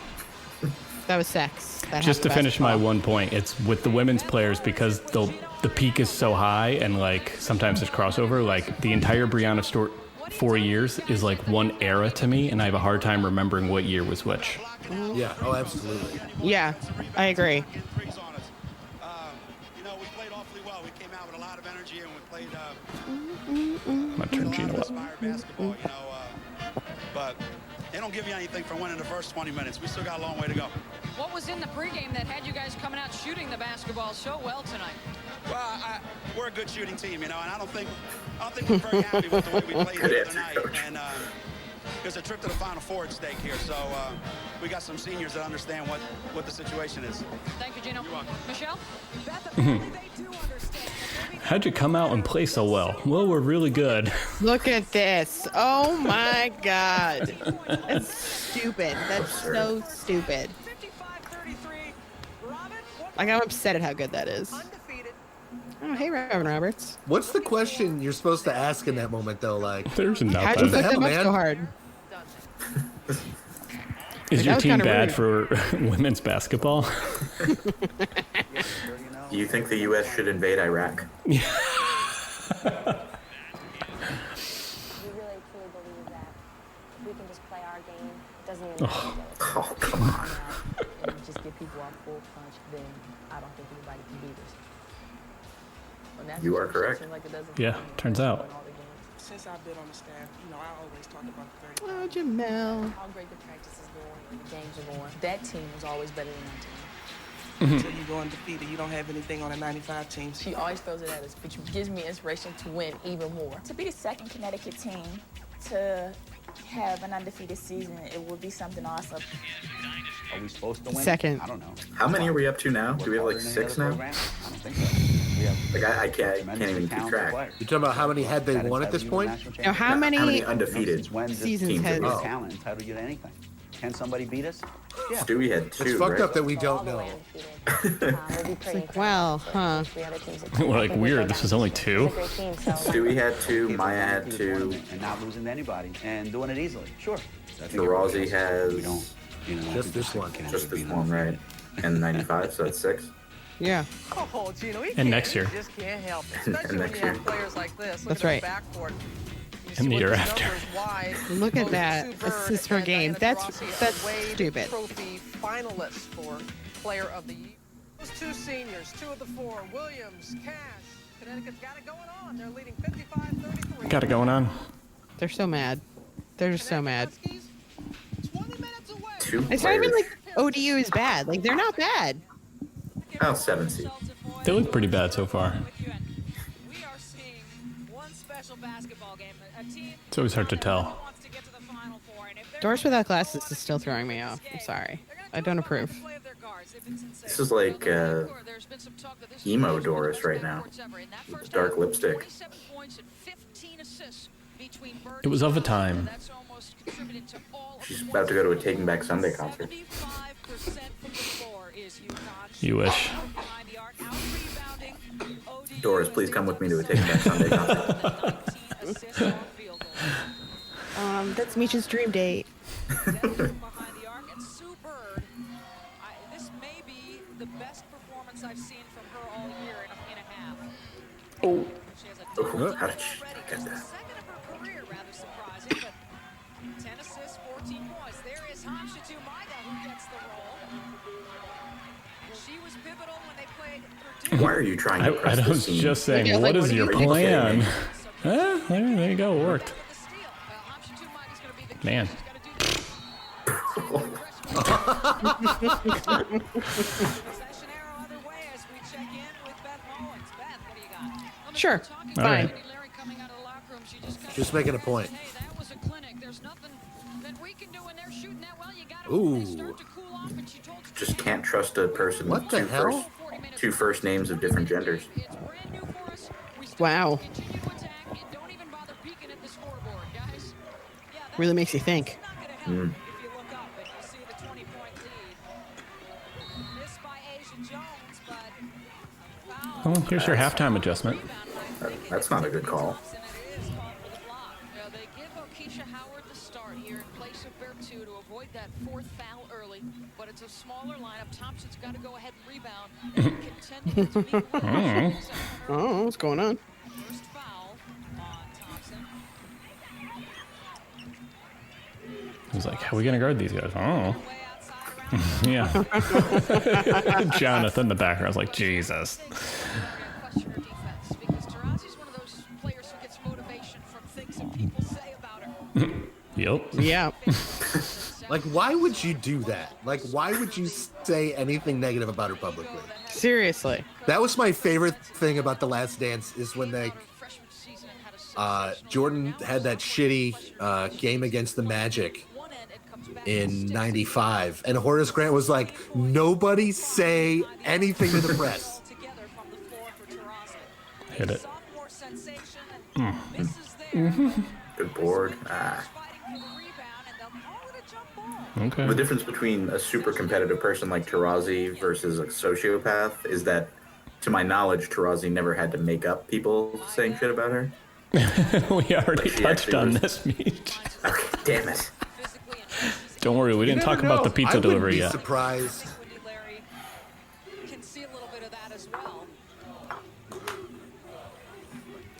Speaker 2: That was sex. That
Speaker 1: Just to
Speaker 2: half of
Speaker 1: finish my
Speaker 2: basketball.
Speaker 1: 1 point, it's with the women's players because the peak is so high and like sometimes there's crossover. Like the entire Brianna 4 years is like one era to me, and I have a hard time remembering what year was which.
Speaker 3: Yeah. Oh, absolutely.
Speaker 2: Yeah, I agree.
Speaker 8: You know, we played awfully well. We came out with a lot of energy and we played
Speaker 1: I'm gonna turn Gino up.
Speaker 8: inspired basketball, you know. But they don't give you anything for winning the first 20 minutes. We still got a long way to go.
Speaker 5: What was in the pregame that had you guys coming out shooting the basketball so well tonight?
Speaker 8: Well, we're a good shooting team, you know, and I don't think we're very happy with the way we played the other night. And there's a trip to the Final Four at stake here, so we got some seniors that understand what the situation is.
Speaker 5: Thank you, Gino. Michelle?
Speaker 1: How'd you come out and play so well? Well, we're really good.
Speaker 2: Look at this. Oh my God. That's stupid. That's so stupid. Like, I'm upset at how good that is. Oh, hey, Robin Roberts.
Speaker 3: What's the question you're supposed to ask in that moment, though? Like,
Speaker 1: There's
Speaker 2: How'd you
Speaker 1: nothing.
Speaker 2: put
Speaker 3: hell,
Speaker 2: them up
Speaker 3: man?
Speaker 2: so hard?
Speaker 1: Is
Speaker 2: That
Speaker 1: your
Speaker 2: was
Speaker 1: team
Speaker 2: kinda
Speaker 1: bad
Speaker 2: rude.
Speaker 1: for women's basketball?
Speaker 7: Do you think the U.S. should invade Iraq?
Speaker 9: We really truly believe that if we can just play our game, it doesn't even matter.
Speaker 7: Oh, come on.
Speaker 10: And just give people our full punch, then I don't think anybody can beat us. When that's
Speaker 7: You are
Speaker 10: just
Speaker 7: correct.
Speaker 10: seem like it doesn't
Speaker 1: Yeah,
Speaker 10: happen,
Speaker 1: turns
Speaker 10: that's
Speaker 1: out.
Speaker 10: when all the games-
Speaker 4: Since I've been on the staff, you know, I always talk about the 30.
Speaker 2: Oh, Jamel.
Speaker 10: How great the practice is going and the games are going. That team is always better than our team.
Speaker 4: Until you go undefeated, you don't have anything on a 95 team.
Speaker 10: She always throws it at us, which gives me inspiration to win even more.
Speaker 11: To be the second Connecticut team to have an undefeated season, it would be something awesome.
Speaker 12: Are we supposed to win?
Speaker 2: Second.
Speaker 12: I don't know.
Speaker 7: How many are we up to now? Do we have like 6 now?
Speaker 12: I don't think so. We have
Speaker 7: Like I can't even keep track.
Speaker 3: you're talking about how many had they won at this point?
Speaker 2: Now, how many
Speaker 7: How many undefeated
Speaker 2: seasons
Speaker 7: teams
Speaker 2: has...
Speaker 7: have we
Speaker 3: Oh.
Speaker 7: had?
Speaker 12: talent entitled you to anything. Can somebody beat us? Yeah.
Speaker 7: Stewie had 2,
Speaker 3: It's fucked
Speaker 7: right?
Speaker 3: up that we don't know.
Speaker 2: It's like, well, huh.
Speaker 1: We're like, weird, this is only 2?
Speaker 7: Stewie had 2, Maya had 2,
Speaker 12: And not losing to anybody and doing it easily. Sure.
Speaker 7: Ferrazzi has
Speaker 12: We don't, you know,
Speaker 3: Just this one.
Speaker 7: just this one, right? And 95, so that's 6.
Speaker 2: Yeah.
Speaker 4: Oh, Gino, he
Speaker 1: And
Speaker 4: can't-
Speaker 1: next year.
Speaker 4: He just can't help it.
Speaker 7: And
Speaker 4: Especially when
Speaker 7: next
Speaker 4: you have
Speaker 7: year.
Speaker 4: players like this. Look
Speaker 2: That's
Speaker 4: at
Speaker 2: right.
Speaker 4: the backcourt. You
Speaker 1: And
Speaker 4: see
Speaker 1: the
Speaker 4: what
Speaker 1: year
Speaker 4: these
Speaker 1: after.
Speaker 4: numbers wide.
Speaker 2: Look at that.
Speaker 4: Sue Bird
Speaker 2: Assists per
Speaker 4: and
Speaker 2: game.
Speaker 4: Diana
Speaker 2: That's
Speaker 4: Taurasi, Wade
Speaker 2: stupid.
Speaker 4: Trophy finalists for Player of the Year. Those 2 seniors, 2 of the 4, Williams, Cash. Connecticut's got it going on. They're leading 55-33.
Speaker 1: Got it going on.
Speaker 2: They're so mad. They're just so mad.
Speaker 4: 20 minutes away.
Speaker 7: 2
Speaker 2: It's not even
Speaker 7: players.
Speaker 2: like ODU is bad. Like, they're not bad.
Speaker 7: Oh, 7 seed.
Speaker 1: They look pretty bad so far.
Speaker 5: We are seeing one special basketball game. A team
Speaker 1: It's always hard to tell.
Speaker 5: wants to get to the Final Four, and if they're
Speaker 2: Doors without glasses is still throwing me off. I'm sorry. I don't approve.
Speaker 5: play of their guards, they've been sincere.
Speaker 7: This is like
Speaker 5: There's been some talk that this is
Speaker 7: emo
Speaker 5: one of the
Speaker 7: Doris
Speaker 5: best
Speaker 7: right now.
Speaker 5: backcourts ever. In that first
Speaker 7: Dark
Speaker 5: half,
Speaker 7: lipstick.
Speaker 5: 47 points and 15 assists between Bird
Speaker 1: It was
Speaker 5: and
Speaker 1: of a
Speaker 5: Conlon.
Speaker 1: time.
Speaker 5: That's almost contributed to all of
Speaker 7: She's
Speaker 5: the
Speaker 7: about to go to a
Speaker 5: points.
Speaker 7: Taking Back Sunday concert.
Speaker 5: 75% from the floor is UConn.
Speaker 1: You wish.
Speaker 5: Behind the arc, out-rebounding ODU
Speaker 7: Doris, please come with me to a Taking Back Sunday concert.
Speaker 5: 19 assists on field goals.
Speaker 2: That's Misha's dream date.
Speaker 5: Behind the arc, and Sue Bird. This may be the best performance I've seen from her all year in a half.
Speaker 1: Oh.
Speaker 5: She has a
Speaker 7: Oh,
Speaker 5: double-double
Speaker 7: how did she
Speaker 5: already.
Speaker 7: get
Speaker 5: Just the
Speaker 7: that?
Speaker 5: second of her career, rather surprising, but 10 assists, 14 points. There is Hamshitu Maida who gets the roll. She was pivotal when they played Purdue.
Speaker 7: Why are you trying to
Speaker 1: I
Speaker 7: press
Speaker 1: was
Speaker 7: this scene?
Speaker 1: just saying,
Speaker 2: Yeah,
Speaker 1: what
Speaker 2: like,
Speaker 1: is
Speaker 2: what
Speaker 1: your
Speaker 2: do you
Speaker 1: plan?
Speaker 7: think?
Speaker 1: Huh? There you go, it worked.
Speaker 5: With the steal. Hamshitu Maida's going to be the key.
Speaker 1: Man.
Speaker 5: She's got to do this. Possession arrow other way as we check in with Beth Mullins. Beth, what do you got?
Speaker 2: Sure.
Speaker 5: Talking
Speaker 1: All
Speaker 5: to
Speaker 1: right.
Speaker 5: Larry coming out of the locker room, she just kinda
Speaker 3: Just making a point.
Speaker 5: Hey, that was a clinic. There's nothing that we can do when they're shooting that well. You got
Speaker 3: Ooh.
Speaker 5: to start to cool off, and she told
Speaker 7: Just can't trust a person
Speaker 3: What
Speaker 7: with
Speaker 3: the hell?
Speaker 7: two first names of different genders.
Speaker 5: It's brand new for us. We start
Speaker 2: Wow.
Speaker 5: to continue to attack and don't even bother peeking at the scoreboard, guys. Yeah, that's
Speaker 2: Really makes you think.
Speaker 5: not going to help if you look up and you see the 20-point lead. Missed by Asia Jones.
Speaker 1: Oh, here's your halftime adjustment.
Speaker 7: That's not a good call.
Speaker 6: They give Keisha Howard the start here in place of Bertu to avoid that fourth foul early, but it's a smaller lineup. Thompson's got to go ahead and rebound. And contend to meet Williams.
Speaker 2: Oh, what's going on?
Speaker 6: First foul on Thompson.
Speaker 1: He's like, how are we going to guard these guys? Oh. Yeah. Jonathan in the background was like, Jesus.
Speaker 6: Question her defense because Taurasi's one of those players who gets motivation from things that people say about her.
Speaker 1: Yep.
Speaker 2: Yeah.
Speaker 3: Like, why would you do that? Like, why would you say anything negative about her publicly?
Speaker 2: Seriously.
Speaker 3: That was my favorite thing about The Last Dance is when they, Jordan had that shitty game against the Magic in '95, and Horace Grant was like, nobody say anything to the press.
Speaker 1: Hit it.
Speaker 7: Good board.
Speaker 1: Okay.
Speaker 7: The difference between a super competitive person like Taurasi versus a sociopath is that, to my knowledge, Taurasi never had to make up people saying shit about her.
Speaker 1: We already touched on
Speaker 7: was...
Speaker 1: this, Meech.
Speaker 7: Okay, damn it.
Speaker 1: Don't worry, we didn't talk about the pizza delivery yet.
Speaker 3: I wouldn't be surprised.
Speaker 6: Can see a little bit of that as well.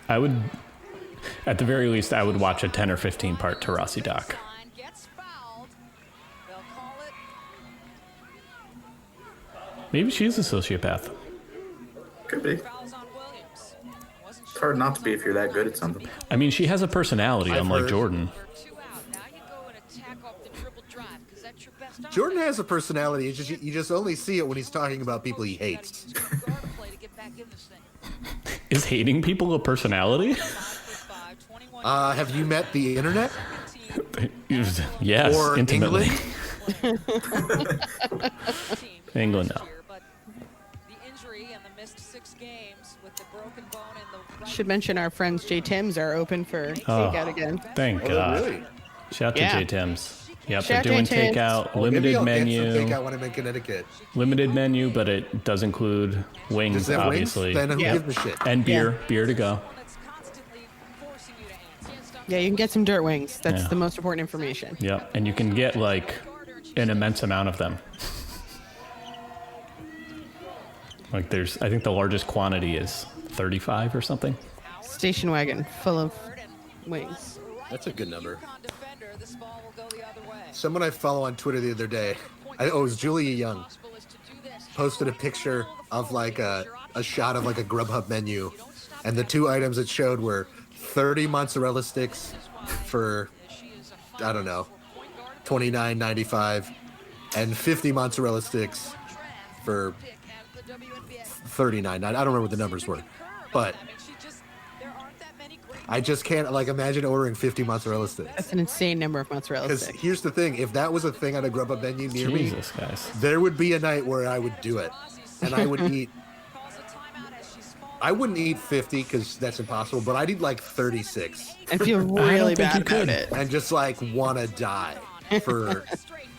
Speaker 1: I would, at the very least, I would watch a 10 or 15 part Taurasi doc. Maybe she's a sociopath.
Speaker 7: Could be. It's hard not to be if you're that good at something.
Speaker 1: I mean, she has a personality, unlike Jordan.
Speaker 3: Jordan has a personality. You just only see it when he's talking about people he hates.
Speaker 1: Is hating people a personality?
Speaker 3: Have you met the internet?
Speaker 1: Yes,
Speaker 3: or
Speaker 1: intimately.
Speaker 3: England?
Speaker 1: England, no.
Speaker 2: Should mention our friends J Tims are open for takeout again.
Speaker 1: Thank God.
Speaker 3: Really?
Speaker 1: Shout out to J Tims. Yep,
Speaker 2: Shout
Speaker 1: they're doing
Speaker 2: J. Tims.
Speaker 1: takeout,
Speaker 3: Maybe
Speaker 1: limited
Speaker 3: I'll
Speaker 1: menu.
Speaker 3: Get some takeout when I'm in Connecticut.
Speaker 1: Limited menu, but it does include wings,
Speaker 3: Does it have
Speaker 1: obviously.
Speaker 3: wings? Then who gives a shit?
Speaker 1: And beer. Beer to go.
Speaker 2: Yeah, you can get some dirt wings. That's
Speaker 1: Yeah.
Speaker 2: the most important information.
Speaker 1: Yep, and you can get like an immense amount of them. Like I think the largest quantity is 35 or something.
Speaker 2: Station wagon full of wings.
Speaker 3: That's a good number. Someone I follow on Twitter the other day, it was Julia Young, posted a picture of like a shot of like a Grubhub menu, and the two items it showed were 30 mozzarella sticks for, I don't know, $29.95, and 50 mozzarella sticks for $39. I don't remember what the numbers were, but I just can't imagine ordering 50 mozzarella sticks.
Speaker 2: That's an insane number of mozzarella
Speaker 3: Because
Speaker 2: sticks.
Speaker 3: here's the thing: if that was a thing on a Grubhub menu near
Speaker 1: Jesus, guys.
Speaker 3: there would be a night where I would do it, and I would eat. I wouldn't eat 50 because that's impossible, but I'd eat like 36.
Speaker 2: And feel really bad about it.
Speaker 3: And just want to die for,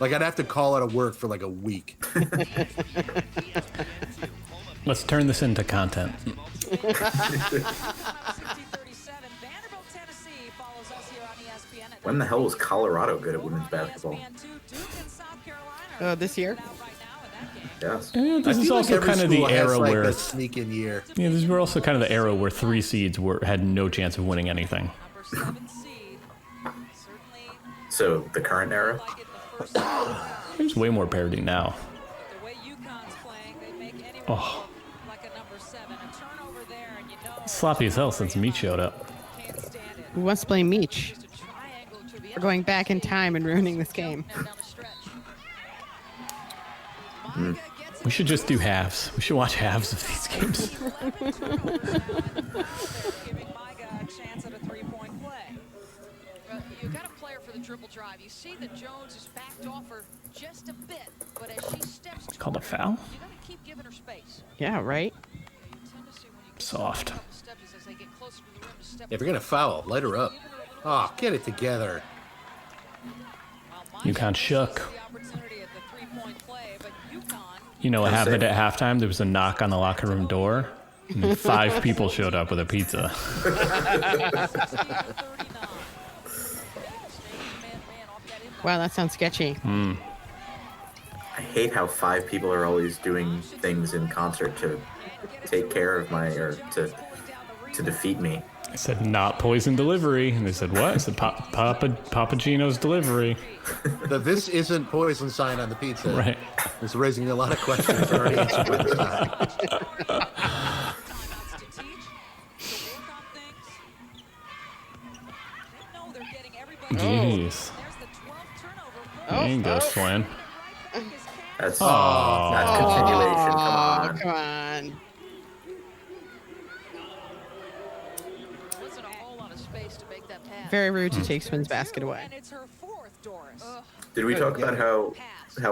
Speaker 3: I'd have to call out of work for a week.
Speaker 1: Let's turn this into content.
Speaker 7: When the hell was Colorado good at women's basketball?
Speaker 2: This year?
Speaker 7: Yes.
Speaker 1: Yeah, this
Speaker 3: I
Speaker 1: is
Speaker 3: feel
Speaker 1: also
Speaker 3: every
Speaker 1: kind of the
Speaker 3: school has,
Speaker 1: era where
Speaker 3: a sneak-in year.
Speaker 1: Yeah, this is also kind of the era where 3 seeds had no chance of winning anything.
Speaker 7: So the current era?
Speaker 1: There's way more parity now. Oh. Sloppy as hell since Meat showed up.
Speaker 2: Who wants to blame Meech? We're going back in time and ruining this game.
Speaker 1: We should just do halves. We should watch halves of these games.
Speaker 6: You got a player for the dribble drive. You see that Jones is backed off her just a bit, but as she steps
Speaker 1: It's called a foul?
Speaker 6: you got to keep giving her space.
Speaker 2: Yeah, right?
Speaker 1: Soft.
Speaker 3: If you're gonna foul, light her up. Oh, get it together.
Speaker 1: UConn shook. You know what happened at halftime? There was a knock on the locker room door, And 5 people showed up with a pizza.
Speaker 2: Wow, that sounds sketchy.
Speaker 7: I hate how 5 people are always doing things in concert to take care of to defeat me.
Speaker 1: I said, not poison delivery. And they said, what? I said, Papa Gino's delivery.
Speaker 3: The "this isn't poison" sign on the pizza.
Speaker 1: Right.
Speaker 3: It's raising a lot of questions already answered by the time.
Speaker 1: Jeez. There you go, Swan.
Speaker 7: That's continuation. Come on.
Speaker 2: Come on. Very rude to take Swin's basket away.
Speaker 7: Did we talk about how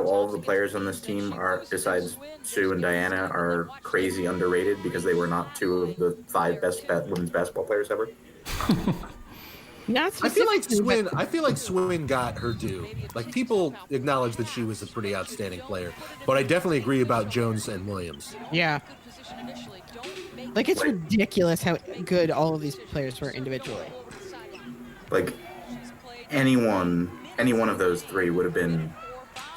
Speaker 7: all of the players on this team are, besides Sue and Diana, are crazy underrated because they were not 2 of the 5 best women's basketball players ever?
Speaker 2: Not
Speaker 3: I feel like Swin got her due. Like, people acknowledge that she was a pretty outstanding player, but I definitely agree about Jones and Williams.
Speaker 2: Yeah. Like, it's ridiculous how good all of these players were individually.
Speaker 7: Like, any one of those 3 would have been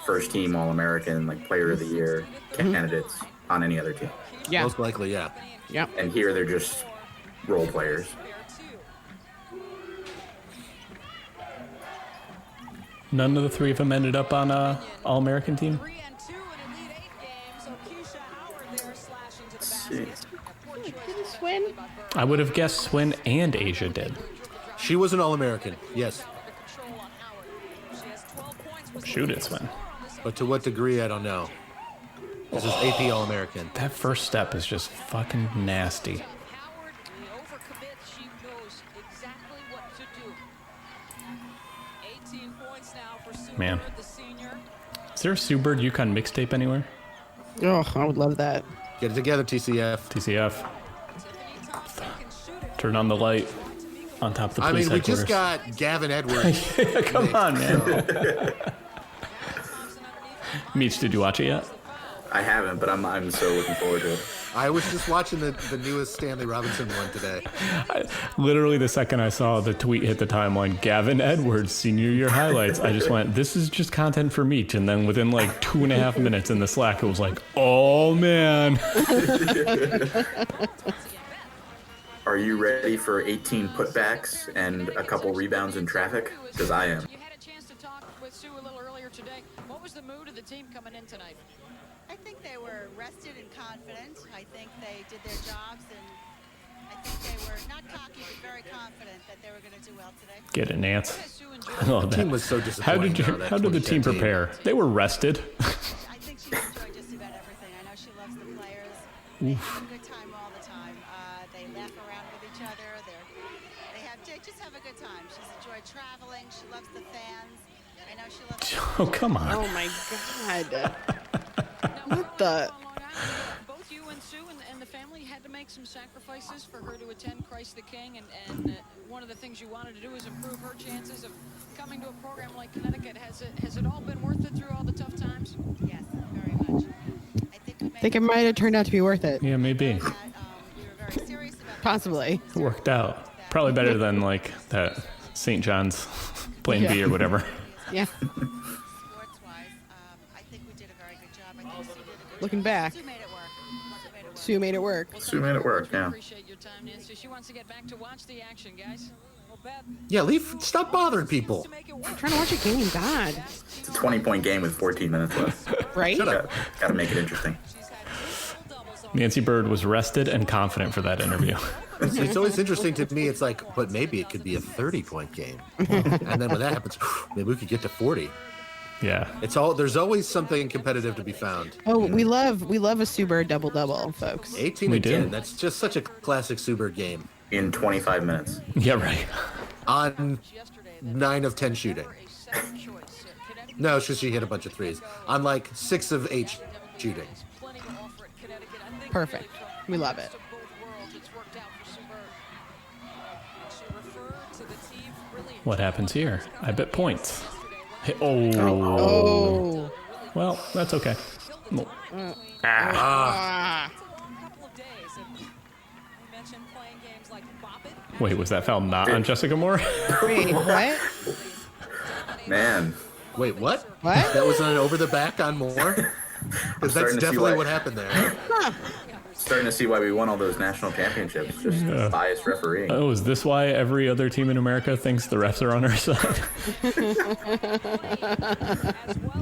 Speaker 7: first team All-American, like Player of the Year candidates on any other team.
Speaker 2: Yeah.
Speaker 3: Most likely, yeah.
Speaker 2: Yep.
Speaker 7: And here they're just role players.
Speaker 1: None of the 3 of them ended up on a All-American team?
Speaker 2: Swin?
Speaker 1: I would have guessed Swin and Asia did.
Speaker 3: She was an All-American, yes.
Speaker 1: Shoot it, Swin.
Speaker 3: But to what degree, I don't know. This is AP All-American.
Speaker 1: That first step is just fucking nasty. Man. Is there a Sue Bird UConn mixtape anywhere?
Speaker 2: Oh, I would love that.
Speaker 3: Get it together, TCF.
Speaker 1: TCF. Turn on the light on top of the police
Speaker 3: we just
Speaker 1: headquarters.
Speaker 3: got Gavin Edwards.
Speaker 1: Come on, man. Meech, did you watch it yet?
Speaker 7: I haven't, but I'm so looking forward to it.
Speaker 3: I was just watching the newest Stanley Robinson one today.
Speaker 1: Literally the second I saw the tweet hit the timeline, Gavin Edwards senior year highlights, I just went, this is just content for Meech. And then within like 2.5 minutes in the Slack, it was like, oh man.
Speaker 7: Are you ready for 18 putbacks and a couple rebounds in traffic? Because I am.
Speaker 5: You had a chance to talk with Sue a little earlier today. What was the mood of the team coming in tonight?
Speaker 13: I think they were rested and confident. I think they did their jobs, and I think they were not cocky, but very confident that they were going to do well today.
Speaker 1: Get it, Nance. I love that.
Speaker 3: The team was so disappointing.
Speaker 1: How did the team prepare? They were rested.
Speaker 13: I think she enjoyed just about everything. I know she loves the players. They have a good time all the time. They laugh around with each other. They just have a good time. She's enjoyed traveling. She loves the fans. I know she loves.
Speaker 1: Oh, come on.
Speaker 2: Oh my God. What the?
Speaker 5: Both you and Sue and the family had to make some sacrifices for her to attend Christ the King, and one of the things you wanted to do is improve her chances of coming to a program like Connecticut. Has it all been worth it through all the tough times?
Speaker 13: Yes, very much.
Speaker 2: I think it might have turned out to be worth it.
Speaker 1: Yeah, maybe.
Speaker 13: We were very serious about
Speaker 2: Possibly.
Speaker 1: It worked out. Probably better than like that St. John's Plain B or whatever.
Speaker 2: Yeah. Looking back, Sue made it work.
Speaker 7: Sue made it work, yeah.
Speaker 5: Appreciate your time, Nancy. She wants to get back to watch the action, guys. Well, Beth,
Speaker 3: Yeah, stop bothering people.
Speaker 2: I'm trying to watch a game. God.
Speaker 7: It's a 20-point game with 14 minutes left.
Speaker 2: Right?
Speaker 7: Gotta make it interesting.
Speaker 1: Nancy Bird was rested and confident for that interview.
Speaker 3: It's always interesting to me. It's like, but maybe it could be a 30-point game. And then when that happens, maybe we could get to 40.
Speaker 1: Yeah.
Speaker 3: There's always something competitive to be found.
Speaker 2: Oh, we love a Sue Bird double-double, folks.
Speaker 3: 18
Speaker 1: We
Speaker 3: and
Speaker 1: do.
Speaker 3: 10. That's just such a classic Sue Bird game.
Speaker 7: In 25 minutes.
Speaker 1: Yeah, right.
Speaker 3: On 9 of 10 shooting. No, she hit a bunch of threes. On like 6 of 8 shooting.
Speaker 2: Perfect. We love it.
Speaker 1: What happens here? I bet points. Oh.
Speaker 2: Oh.
Speaker 1: Well, that's okay.
Speaker 2: Ah.
Speaker 1: Wait, was that foul not on Jessica Moore?
Speaker 2: Wait, what?
Speaker 7: Man.
Speaker 3: Wait, what?
Speaker 2: What?
Speaker 3: That was an over the back on Moore? Because that's definitely what happened there.
Speaker 7: Starting to see why we won all those national championships. Just biased refereeing.
Speaker 1: Oh, is this why every other team in America thinks the refs are on our side?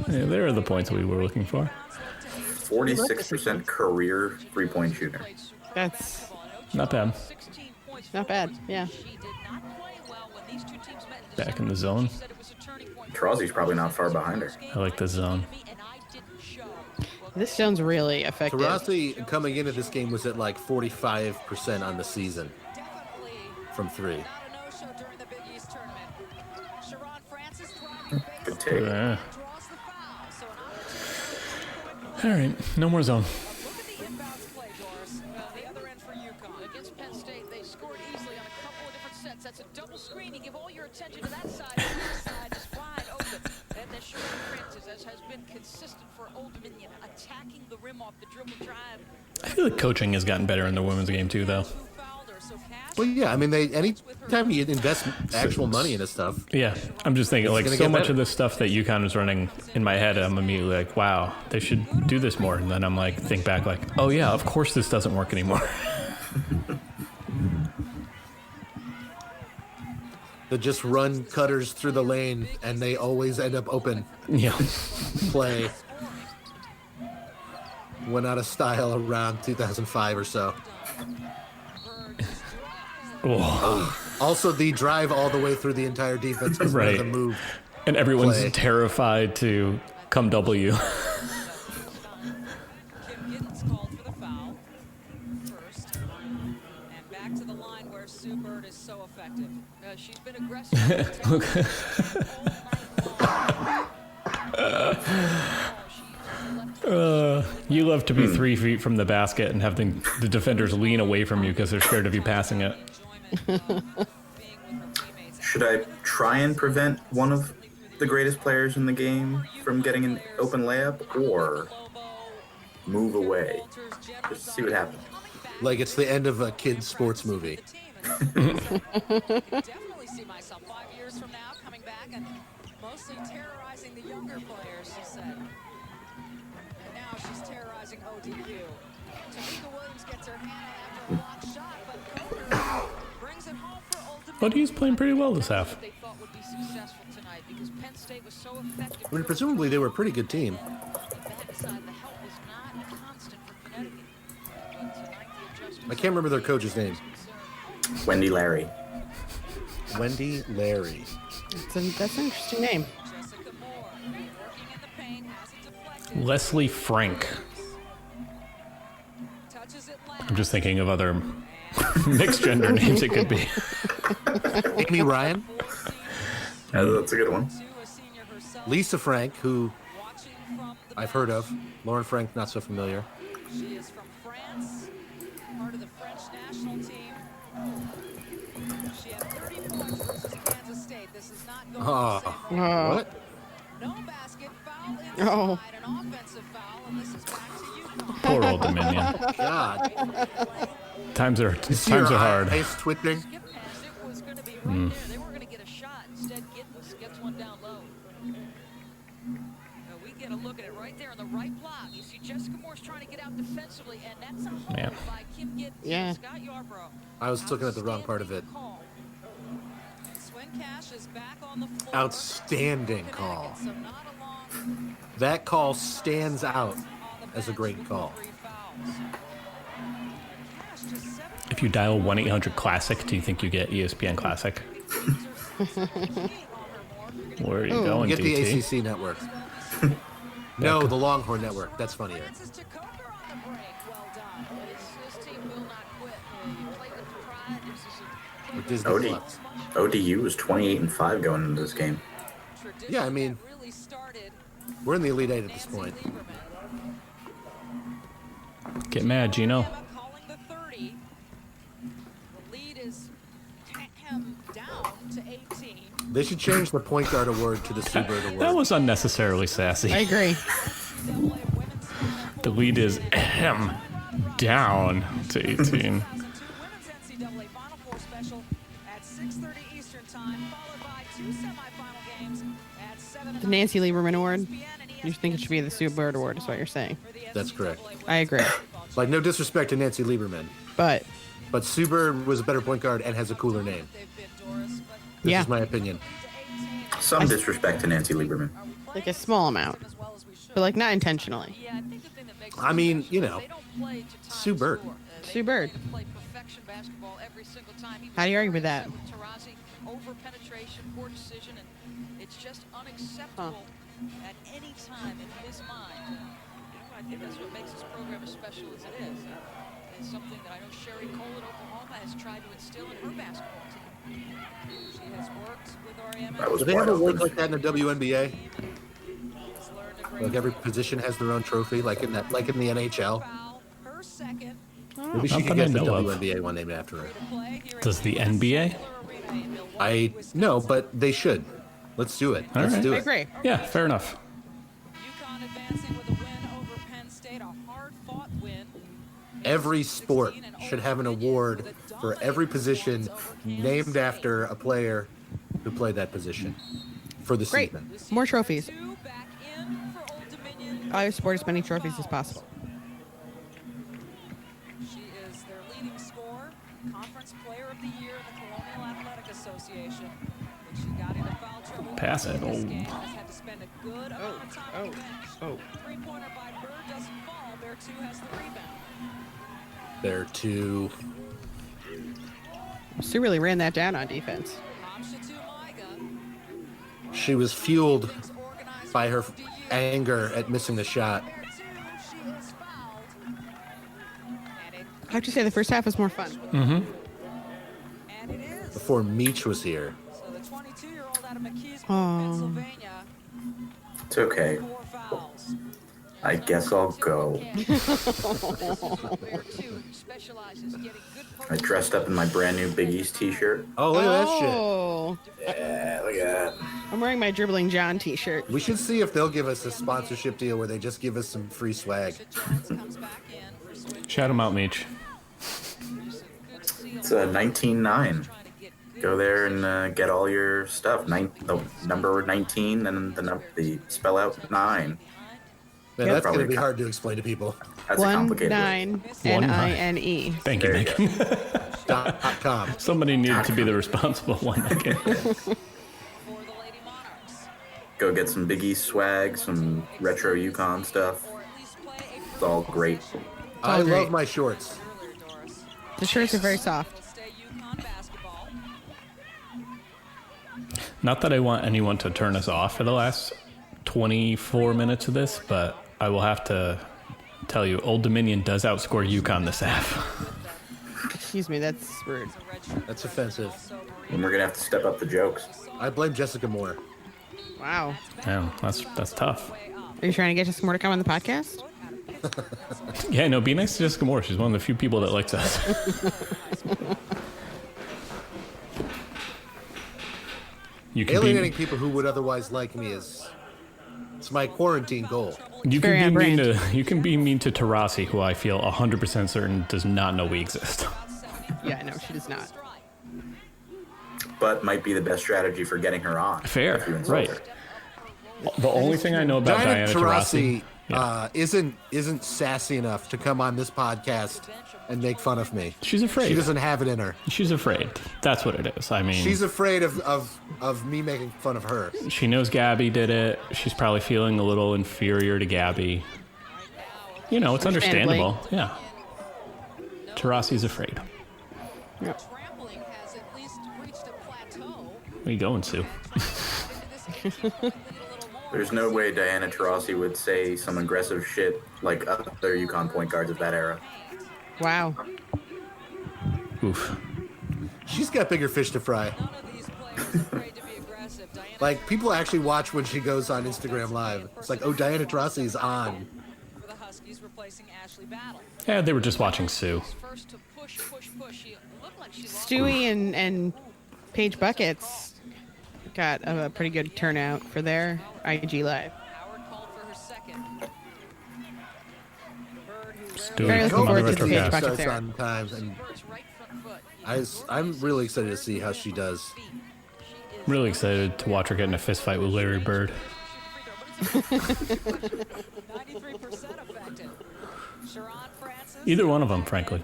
Speaker 1: Yeah, there are the points we were looking for.
Speaker 7: 46% career three-point shooter.
Speaker 2: That's
Speaker 1: not bad.
Speaker 2: Not bad, yeah.
Speaker 1: Back in the zone.
Speaker 7: Trozzi's probably not far behind her.
Speaker 1: I like the zone.
Speaker 2: This sounds really effective.
Speaker 3: Taurasi coming into this game was at like 45% on the season from 3.
Speaker 7: Good take.
Speaker 1: All right, no more zone.
Speaker 6: The other end for UConn. Against Penn State, they scored easily on a couple of different sets. That's a double screen. You give all your attention to that side. This side is wide open. And then Sharon Francis, as has been consistent for Old Dominion, attacking the rim off the dribble drive.
Speaker 1: I feel like coaching has gotten better in the women's game too, though.
Speaker 3: Well, yeah, I mean, anytime you invest actual money into stuff.
Speaker 1: Yeah, I'm just thinking, like, so much
Speaker 3: better.
Speaker 1: of this stuff that UConn is running in my head, I'm immediately like, wow, they should do this more. And then I'm like, think back, like, oh yeah, of course this doesn't work anymore.
Speaker 3: They just run cutters through the lane, and they always end up open.
Speaker 1: Yeah.
Speaker 3: Play went out of style around 2005 or so.
Speaker 1: Oh.
Speaker 3: Also, the drive all the way through the entire defense was
Speaker 1: Right.
Speaker 3: the move.
Speaker 1: And everyone's
Speaker 3: Play.
Speaker 1: terrified to come W.
Speaker 6: Kim Giddens called for the foul first. And back to the line where Sue Bird is so effective. She's been aggressive.
Speaker 1: You love to be 3 feet from the basket and have the defenders lean away from you because they're scared of you passing it.
Speaker 7: Should I try and prevent one of the greatest players in the game from getting an open layup, or move away? Just to see what happens.
Speaker 3: Like it's the end of a kid's sports movie.
Speaker 6: Definitely see myself 5 years from now coming back and mostly terrorizing the younger players, she said. And now she's terrorizing ODU. Tamika Williams gets her hand on after a block shot, but Coder brings it home for Old Dominion.
Speaker 1: ODU's playing pretty well this half.
Speaker 6: They thought would be successful tonight because Penn State was so effective.
Speaker 3: I mean, presumably they were a pretty good team.
Speaker 6: Backside, the help was not constant for Connecticut. But tonight the adjustments.
Speaker 3: I can't remember their coach's name.
Speaker 7: Wendy Larry.
Speaker 3: Wendy Larry.
Speaker 2: That's an interesting name.
Speaker 1: Leslie Frank. I'm just thinking of other mixed gender names it could be.
Speaker 3: Amy Ryan.
Speaker 7: That's a good one.
Speaker 3: Lisa Frank, who I've heard of. Lauren Frank, not so familiar.
Speaker 6: She is from France, part of the French national team. She had 30 points versus Kansas State. This is not going the same way.
Speaker 3: What?
Speaker 6: No basket, foul inside,
Speaker 2: Oh.
Speaker 6: an offensive foul, and this is back to UConn.
Speaker 1: Poor Old Dominion.
Speaker 3: God.
Speaker 1: Times are
Speaker 3: Your
Speaker 1: hard.
Speaker 3: eyes twitching.
Speaker 6: Skip pass, it was going to be right there. They weren't going to get a shot. Instead, Giddens gets one down low. Now we get a look at it right there in the right block. You see Jessica Moore's trying to get out defensively, and that's a hold
Speaker 1: Man.
Speaker 6: by Kim Giddens.
Speaker 2: Yeah.
Speaker 6: Scott Yarbrough.
Speaker 3: I was looking at the wrong part of it.
Speaker 6: Call. Swin Cash is back on the floor.
Speaker 3: Outstanding call.
Speaker 6: So not a long
Speaker 3: That call stands out as a great call.
Speaker 1: If you dial 1-800-CLASSIC, do you think you get ESPN Classic? Where are you going,
Speaker 3: Get the
Speaker 1: DT?
Speaker 3: ACC network. No, the Longhorn network. That's funnier.
Speaker 6: Francis to Coker on the break. Well done. This team will not quit. You play with pride. This is
Speaker 3: Or Disney Plus.
Speaker 7: ODU was 28-5 going into this game.
Speaker 3: Yeah, I mean,
Speaker 6: really started.
Speaker 3: we're in the Elite Eight at this point.
Speaker 1: Get mad, Gino.
Speaker 6: Calling the 30. The lead is down to 18.
Speaker 3: They should change the point guard award to the Sue Bird award.
Speaker 1: That was unnecessarily sassy.
Speaker 2: I agree.
Speaker 1: The lead is down to 18.
Speaker 5: special at 6:30 Eastern Time, followed by 2 semifinal games at 7.
Speaker 2: The Nancy Lieberman Award. You think it should be the Sue Bird Award, is what you're saying.
Speaker 3: That's correct.
Speaker 2: I agree.
Speaker 3: Like, no disrespect to Nancy Lieberman,
Speaker 2: But
Speaker 3: Sue Bird was a better point guard and has a cooler name. This is my opinion.
Speaker 7: Some disrespect to Nancy Lieberman.
Speaker 2: like a small amount, but like not intentionally.
Speaker 3: I mean, you know, Sue Bird.
Speaker 2: Sue Bird. How do you argue with that?
Speaker 6: Over penetration, poor decision, and it's just unacceptable at any time in his mind. I think that's what makes this program as special as it is. It's something that I know Sherry Cole at Oklahoma has tried to instill in her basketball team. She has worked with REM.
Speaker 3: Do they ever work like that in the WNBA? Like every position has their own trophy, like in the NHL. Maybe she could get the WNBA one named after her.
Speaker 1: Does the NBA?
Speaker 3: I no, but they should. Let's do it. Let's do it.
Speaker 2: I agree.
Speaker 1: Yeah, fair enough.
Speaker 5: UConn advancing with a win over Penn State, a hard-fought win.
Speaker 3: Every sport should have an award for every position named after a player who played that position for the
Speaker 2: Great.
Speaker 3: season.
Speaker 2: More trophies. I support as many trophies as possible.
Speaker 5: She is their leading scorer, Conference Player of the Year in the Colonial Athletic Association. When she got into foul trouble
Speaker 1: Pass it.
Speaker 5: in this game, has had to spend a good amount of time on the bench. Three-pointer by Bird doesn't fall. Bear 2 has the rebound.
Speaker 3: They're two.
Speaker 2: Sue really ran that down on defense.
Speaker 3: She was fueled by her anger at missing the shot.
Speaker 2: I have to say the first half was more fun.
Speaker 1: Mm-hmm.
Speaker 3: Before Meach was here.
Speaker 5: So the 22-year-old out of McKeesboro,
Speaker 2: Oh.
Speaker 5: Pennsylvania.
Speaker 7: It's okay. I guess I'll go. I dressed up in my brand new Big East t-shirt.
Speaker 3: Oh, look at that shit.
Speaker 2: Oh.
Speaker 7: Yeah, look at that.
Speaker 2: I'm wearing my Dribbling John t-shirt.
Speaker 3: We should see if they'll give us a sponsorship deal where they just give us some free swag.
Speaker 1: Shout him out, Meach.
Speaker 7: It's a 19-9. Go there and get all your stuff. The number 19 and the spell out 9.
Speaker 3: Man, that's going to be hard to explain to people.
Speaker 7: That's a complicated
Speaker 2: 19 N-I-N-E.
Speaker 1: Thank you, Megan.
Speaker 3: .com.
Speaker 1: Somebody needed to be the responsible one.
Speaker 7: Go get some Big East swag, some retro UConn stuff. It's all great.
Speaker 3: I love my shorts.
Speaker 2: The shirts are very soft.
Speaker 1: Not that I want anyone to turn us off for the last 24 minutes of this, but I will have to tell you, Old Dominion does outscore UConn this half.
Speaker 2: Excuse me, that's rude.
Speaker 3: That's offensive.
Speaker 7: And we're going to have to step up the jokes.
Speaker 3: I blame Jessica Moore.
Speaker 2: Wow.
Speaker 1: Yeah, that's tough.
Speaker 2: Are you trying to get Jessica Moore to come on the podcast?
Speaker 1: Yeah, no, be nice to Jessica Moore. She's one of the few people that likes us. You can
Speaker 3: Alienating people who would otherwise like me it's my quarantine goal.
Speaker 1: You can be mean to Tarasi, who I feel 100% certain does not know we exist.
Speaker 2: Yeah, no, she does not.
Speaker 7: But might be the best strategy for getting her on.
Speaker 1: Fair,
Speaker 7: if you insult
Speaker 1: right.
Speaker 7: her.
Speaker 1: The only thing I know about Diana Taurasi
Speaker 3: isn't sassy enough to come on this podcast and make fun of me.
Speaker 1: She's afraid.
Speaker 3: She doesn't have it in her.
Speaker 1: She's afraid. That's what it is. I mean,
Speaker 3: she's afraid of me making fun of her.
Speaker 1: She knows Gabby did it. She's probably feeling a little inferior to Gabby. You know, it's understandable. Yeah. Taurasi's afraid.
Speaker 2: Yep.
Speaker 1: Where you going, Sue?
Speaker 7: There's no way Diana Taurasi would say some aggressive shit like other UConn point guards of that era.
Speaker 2: Wow.
Speaker 1: Oof.
Speaker 3: She's got bigger fish to fry. Like, people actually watch when she goes on Instagram Live. It's like, oh, Diana Taurasi's on.
Speaker 1: Yeah, they were just watching Sue.
Speaker 2: Stewie and Paige Buckets got a pretty good turnout for their IG Live.
Speaker 1: Very
Speaker 2: looking forward to the Paige Buckets
Speaker 3: starts
Speaker 2: era.
Speaker 3: on times, and I'm really excited to see how she does.
Speaker 1: Really excited to watch her get in a fist fight with Larry Bird.
Speaker 5: 93% effective.
Speaker 1: Either one of them, frankly.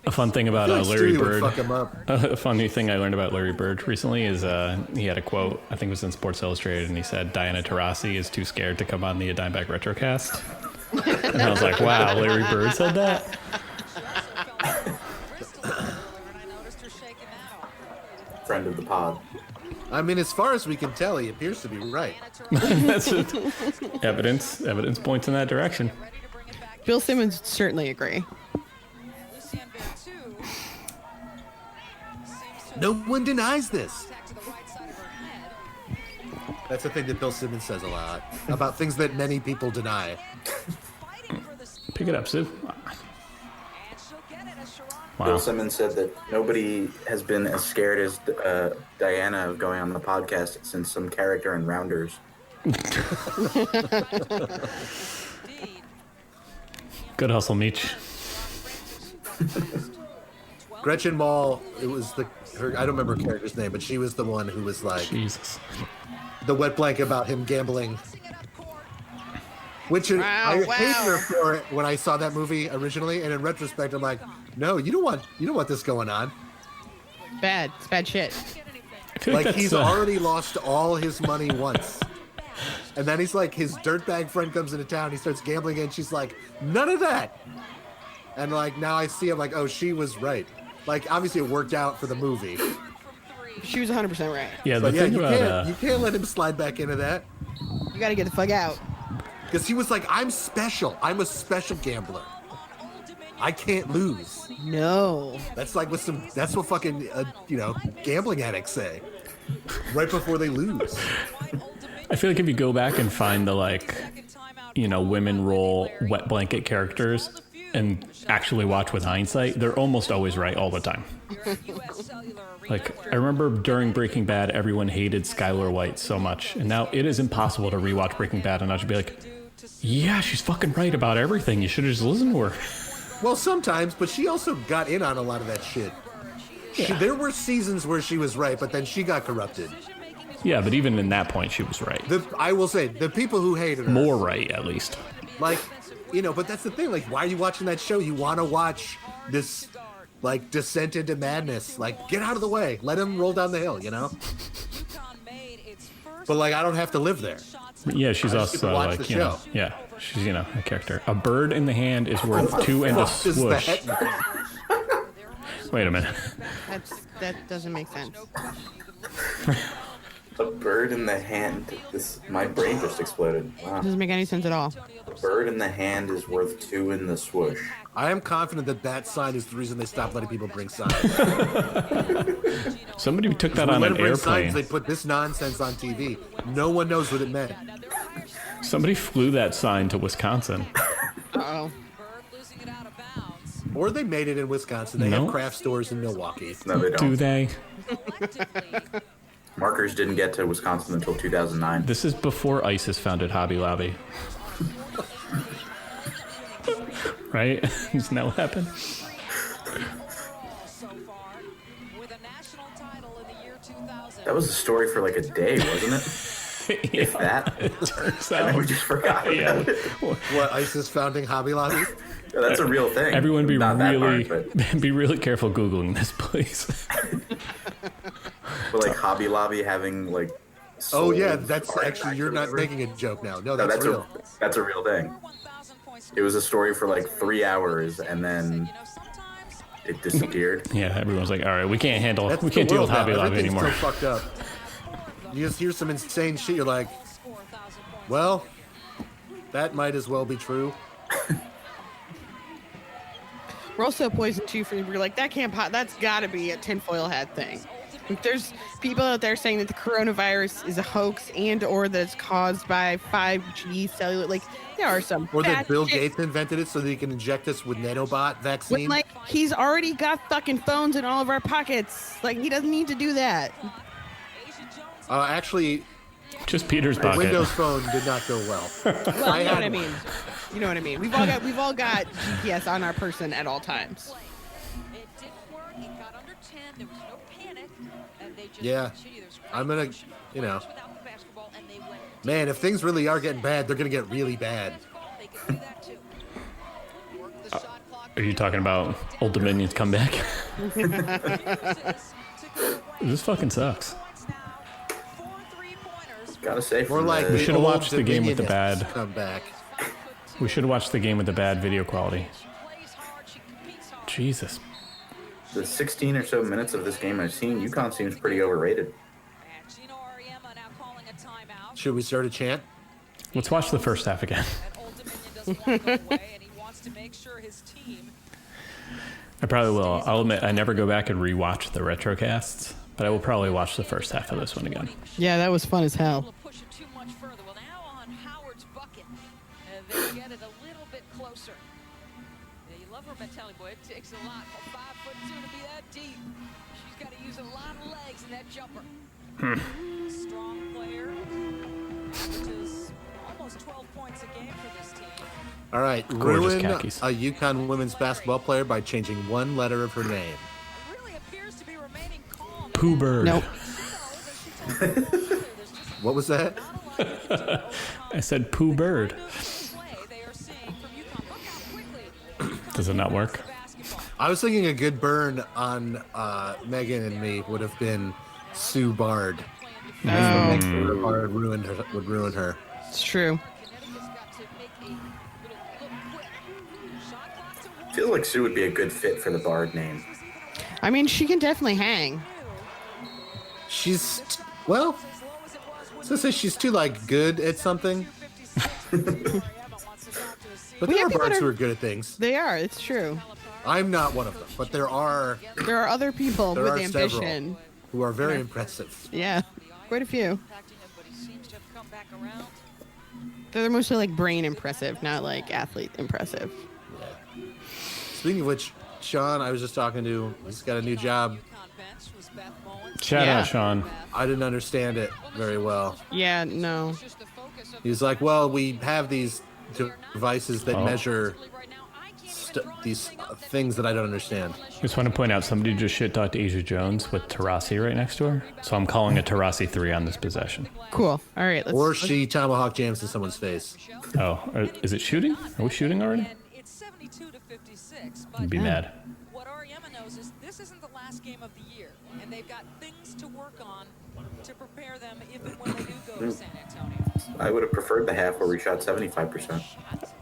Speaker 1: A fun thing about Larry Bird.
Speaker 3: Fuck him up.
Speaker 1: A funny thing I learned about Larry Bird recently is he had a quote. I think it was in Sports Illustrated, and he said Diana Taurasi is too scared to come on the Dimebag Retrocast. And I was like, wow, Larry Bird said that.
Speaker 7: Friend of the pod.
Speaker 3: I mean, as far as we can tell, he appears to be right.
Speaker 1: That's it. Evidence points in that direction.
Speaker 2: Bill Simmons certainly agree.
Speaker 3: No one denies this. That's the thing that Bill Simmons says a lot about things that many people deny.
Speaker 1: Pick it up, Sue. Wow.
Speaker 7: Bill Simmons said that nobody has been as scared as Diana of going on the podcast since some character in Rounders.
Speaker 1: Good hustle, Meech.
Speaker 3: Gretchen Mol, it was her. I don't remember her character's name, but she was the one who was like
Speaker 1: Jesus.
Speaker 3: The wet blanket about him gambling. Which I hated her for it when I saw that movie originally, and in retrospect, I'm like, no, you don't want this going on.
Speaker 2: Bad. It's bad shit.
Speaker 3: Like he's already lost all his money once. And then he's like, his dirtbag friend comes into town, he starts gambling, and she's like, none of that. And like now I see him like, oh, she was right. Like obviously it worked out for the movie.
Speaker 2: She was 100% right.
Speaker 1: Yeah,
Speaker 3: but yeah, you can't let him slide back into that.
Speaker 2: You got to get the fuck out.
Speaker 3: Because he was like, I'm special. I'm a special gambler. I can't lose.
Speaker 2: No.
Speaker 3: That's like that's what fucking gambling addicts say right before they lose.
Speaker 1: I feel like if you go back and find the women role wet blanket characters and actually watch with hindsight, they're almost always right all the time. Like, I remember during Breaking Bad, everyone hated Skylar White so much, and now it is impossible to rewatch Breaking Bad and not just be like, yeah, she's fucking right about everything. You should have just listened to her.
Speaker 3: Well, sometimes, but she also got in on a lot of that shit.
Speaker 1: Yeah.
Speaker 3: There were seasons where she was right, but then she got corrupted.
Speaker 1: Yeah, but even in that point, she was right.
Speaker 3: I will say, the people who hated her...
Speaker 1: More right, at least.
Speaker 3: Like, but that's the thing. Like, why are you watching that show? You want to watch this, descent into madness. Like, get out of the way. Let him roll down the hill, But, I don't have to live there.
Speaker 1: Yeah, she's also, yeah, she's, a character. A bird in the hand is worth two and a swoosh. Wait a minute.
Speaker 2: That doesn't make sense.
Speaker 7: A bird in the hand. My brain just exploded. Wow.
Speaker 2: Doesn't make any sense at all.
Speaker 7: A bird in the hand is worth two in the swoosh.
Speaker 3: I am confident that sign is the reason they stopped letting people bring signs.
Speaker 1: Somebody took that on an airplane.
Speaker 3: Signs, they put this nonsense on TV. No one knows what it meant.
Speaker 1: Somebody flew that sign to Wisconsin.
Speaker 2: Uh-oh.
Speaker 3: Or they made it in Wisconsin. They have craft stores in Milwaukee.
Speaker 7: No, they don't.
Speaker 1: Do they?
Speaker 7: Markers didn't get to Wisconsin until 2009.
Speaker 1: This is before ISIS founded Hobby Lobby. Right? Isn't that what happened?
Speaker 7: That was a story for a day, wasn't it?
Speaker 1: Yeah,
Speaker 7: if that.
Speaker 1: It turns
Speaker 7: out. And then we just forgot about it.
Speaker 3: What, ISIS founding Hobby Lobby?
Speaker 7: Yeah, that's a real thing.
Speaker 1: Everyone be really careful Googling this, please.
Speaker 7: But Hobby Lobby having
Speaker 3: oh yeah, that's actually, you're not making a joke now. No, that's real.
Speaker 7: That's a real thing. It was a story for 3 hours and then it disappeared.
Speaker 1: Yeah, everyone's like, all right, we can't deal with Hobby Lobby anymore.
Speaker 3: Everything's so fucked up. You just hear some insane shit, you're like, well, that might as well be true.
Speaker 2: We're also poisoned too we're like, that can't that's gotta be a tinfoil hat thing. There's people out there saying that the coronavirus is a hoax or that it's caused by 5G cellular. There are some.
Speaker 3: Or that Bill Gates invented it so that he can inject us with nanobot vaccine.
Speaker 2: When, he's already got fucking phones in all of our pockets. He doesn't need to do that.
Speaker 3: Actually,
Speaker 1: just Peter's pocket.
Speaker 3: Windows Phone did not go well.
Speaker 2: Well, you know what I mean. You know what I mean? We've all got GPS on our person at all times.
Speaker 6: It didn't work. It got under 10. There was no panic, and they just
Speaker 3: Yeah. I'm gonna, you know. Man, if things really are getting bad, they're gonna get really bad.
Speaker 1: Are you talking about Old Dominion's comeback? This fucking sucks.
Speaker 7: Gotta say,
Speaker 3: More like
Speaker 1: we should have watched the game with the bad.
Speaker 3: Comeback.
Speaker 1: We should have watched the game with the bad video quality. Jesus.
Speaker 7: The 16 or so minutes of this game I've seen, UConn seems pretty overrated.
Speaker 3: Should we start a chant?
Speaker 1: Let's watch the first half again. I probably will. I'll admit I never go back and rewatch the retrocasts, but I will probably watch the first half of this one again.
Speaker 2: Yeah, that was fun as hell.
Speaker 6: They get it a little bit closer. Yeah, you love her mentality, boy. It takes a lot for 5'2" to be that deep. She's got to use a lot of legs in that jumper. Strong player. Averages almost 12 points a game for this team.
Speaker 3: All right,
Speaker 1: Gorgeous
Speaker 3: ruin
Speaker 1: khakis.
Speaker 3: a UConn women's basketball player by changing one letter of her name.
Speaker 1: Pooh Bird.
Speaker 2: Nope.
Speaker 3: What was that?
Speaker 1: I said Pooh Bird. Does it not work?
Speaker 3: I was thinking a good burn on Megan and me would have been Sue Bard. Bard would ruin her.
Speaker 2: It's true.
Speaker 7: I feel like Sue would be a good fit for the Bard name.
Speaker 2: I mean, she can definitely hang.
Speaker 3: She's, well, I was gonna say she's too, like, good at something. But there are bards who are good at things.
Speaker 2: They are, it's true.
Speaker 3: I'm not one of them, but there are
Speaker 2: other people with ambition
Speaker 3: who are very impressive.
Speaker 2: Yeah, quite a few. They're mostly like brain impressive, not like athlete impressive.
Speaker 3: Yeah. Speaking of which, Sean, I was just talking to, he's got a new job.
Speaker 1: Shout out, Sean.
Speaker 3: I didn't understand it very well.
Speaker 2: Yeah, no.
Speaker 3: He's like, well, we have these devices that measure these things that I don't understand.
Speaker 1: Just want to point out, somebody just shit talked Asia Jones with Tarasi right next to her. So I'm calling a Tarasi 3 on this possession.
Speaker 2: Cool. All right.
Speaker 3: Or she tomahawk jams in someone's face.
Speaker 1: Oh, is it shooting? Are we shooting already? I'd be mad.
Speaker 5: What Ariema knows is this isn't the last game of the year, and they've got things to work on to prepare them if and when they do go to San Antonio.
Speaker 7: I would have preferred the half where we shot 75%.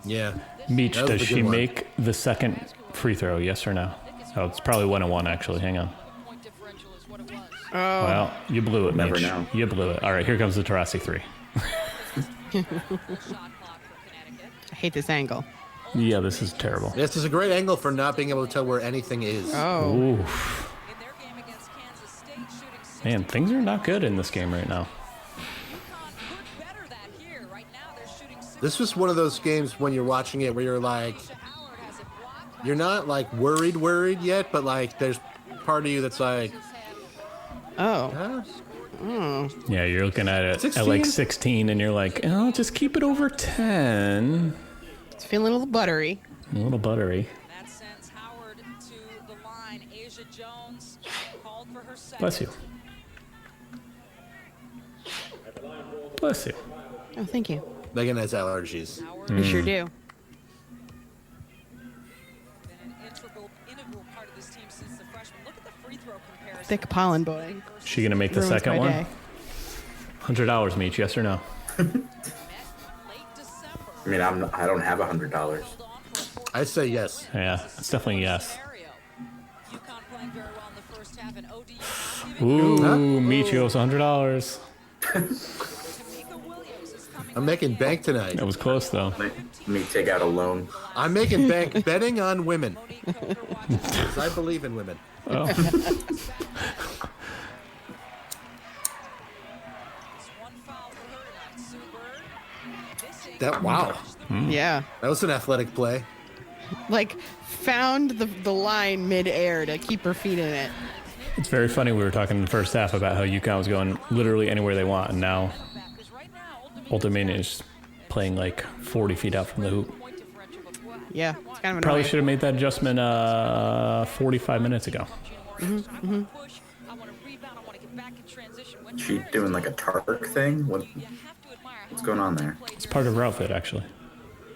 Speaker 3: Yeah.
Speaker 1: Meech, does she make the second free throw, yes or no? Oh, it's probably 1-1, actually. Hang on.
Speaker 2: Oh.
Speaker 1: Well, you blew it,
Speaker 7: Never
Speaker 1: Meech.
Speaker 7: know.
Speaker 1: You blew it. All right, here comes the Tarasi 3.
Speaker 2: I hate this angle.
Speaker 1: Yeah, this is terrible.
Speaker 3: This is a great angle for not being able to tell where anything is.
Speaker 2: Oh.
Speaker 1: Oof. Man, things are not good in this game right now.
Speaker 3: This was one of those games when you're watching it where you're like, you're not like worried yet, but like there's part of you that's like,
Speaker 2: oh.
Speaker 3: huh?
Speaker 1: Yeah, you're looking at it
Speaker 3: 16?
Speaker 1: at like 16 and you're like, oh, just keep it over 10.
Speaker 2: It's feeling a little buttery.
Speaker 1: A little buttery.
Speaker 5: That sends Howard to the line. Asia Jones called for her second.
Speaker 1: Bless you. Bless you.
Speaker 2: Oh, thank you.
Speaker 3: Megan has allergies.
Speaker 2: We sure do.
Speaker 5: Been an integral part of this team since the freshman. Look at the free throw comparison.
Speaker 2: Thick pollen boy.
Speaker 1: Is she going to make the
Speaker 2: Ruins
Speaker 1: second
Speaker 2: my
Speaker 1: one?
Speaker 2: day.
Speaker 1: $100, Meech, yes or no?
Speaker 7: I mean, I don't have $100.
Speaker 3: I say yes.
Speaker 1: Yeah, it's definitely yes.
Speaker 5: UConn playing very well in the first half, and ODU
Speaker 1: Ooh, Meech, you owe us $100.
Speaker 3: I'm making bank tonight.
Speaker 1: That was close, though.
Speaker 7: Let me take out a loan.
Speaker 3: I'm making bank betting on women. Because I believe in women.
Speaker 1: Oh.
Speaker 3: Wow.
Speaker 2: Yeah.
Speaker 3: That was an athletic play.
Speaker 2: Like, found the line mid-air to keep her feet in it.
Speaker 1: It's very funny. We were talking in the first half about how UConn was going literally anywhere they want, and now Old Dominion is playing like 40 feet out from the hoop.
Speaker 2: Yeah, it's kind of annoying.
Speaker 1: Probably should have made that adjustment 45 minutes ago.
Speaker 7: She doing like a Tark thing? What's going on there?
Speaker 1: It's part of her outfit, actually.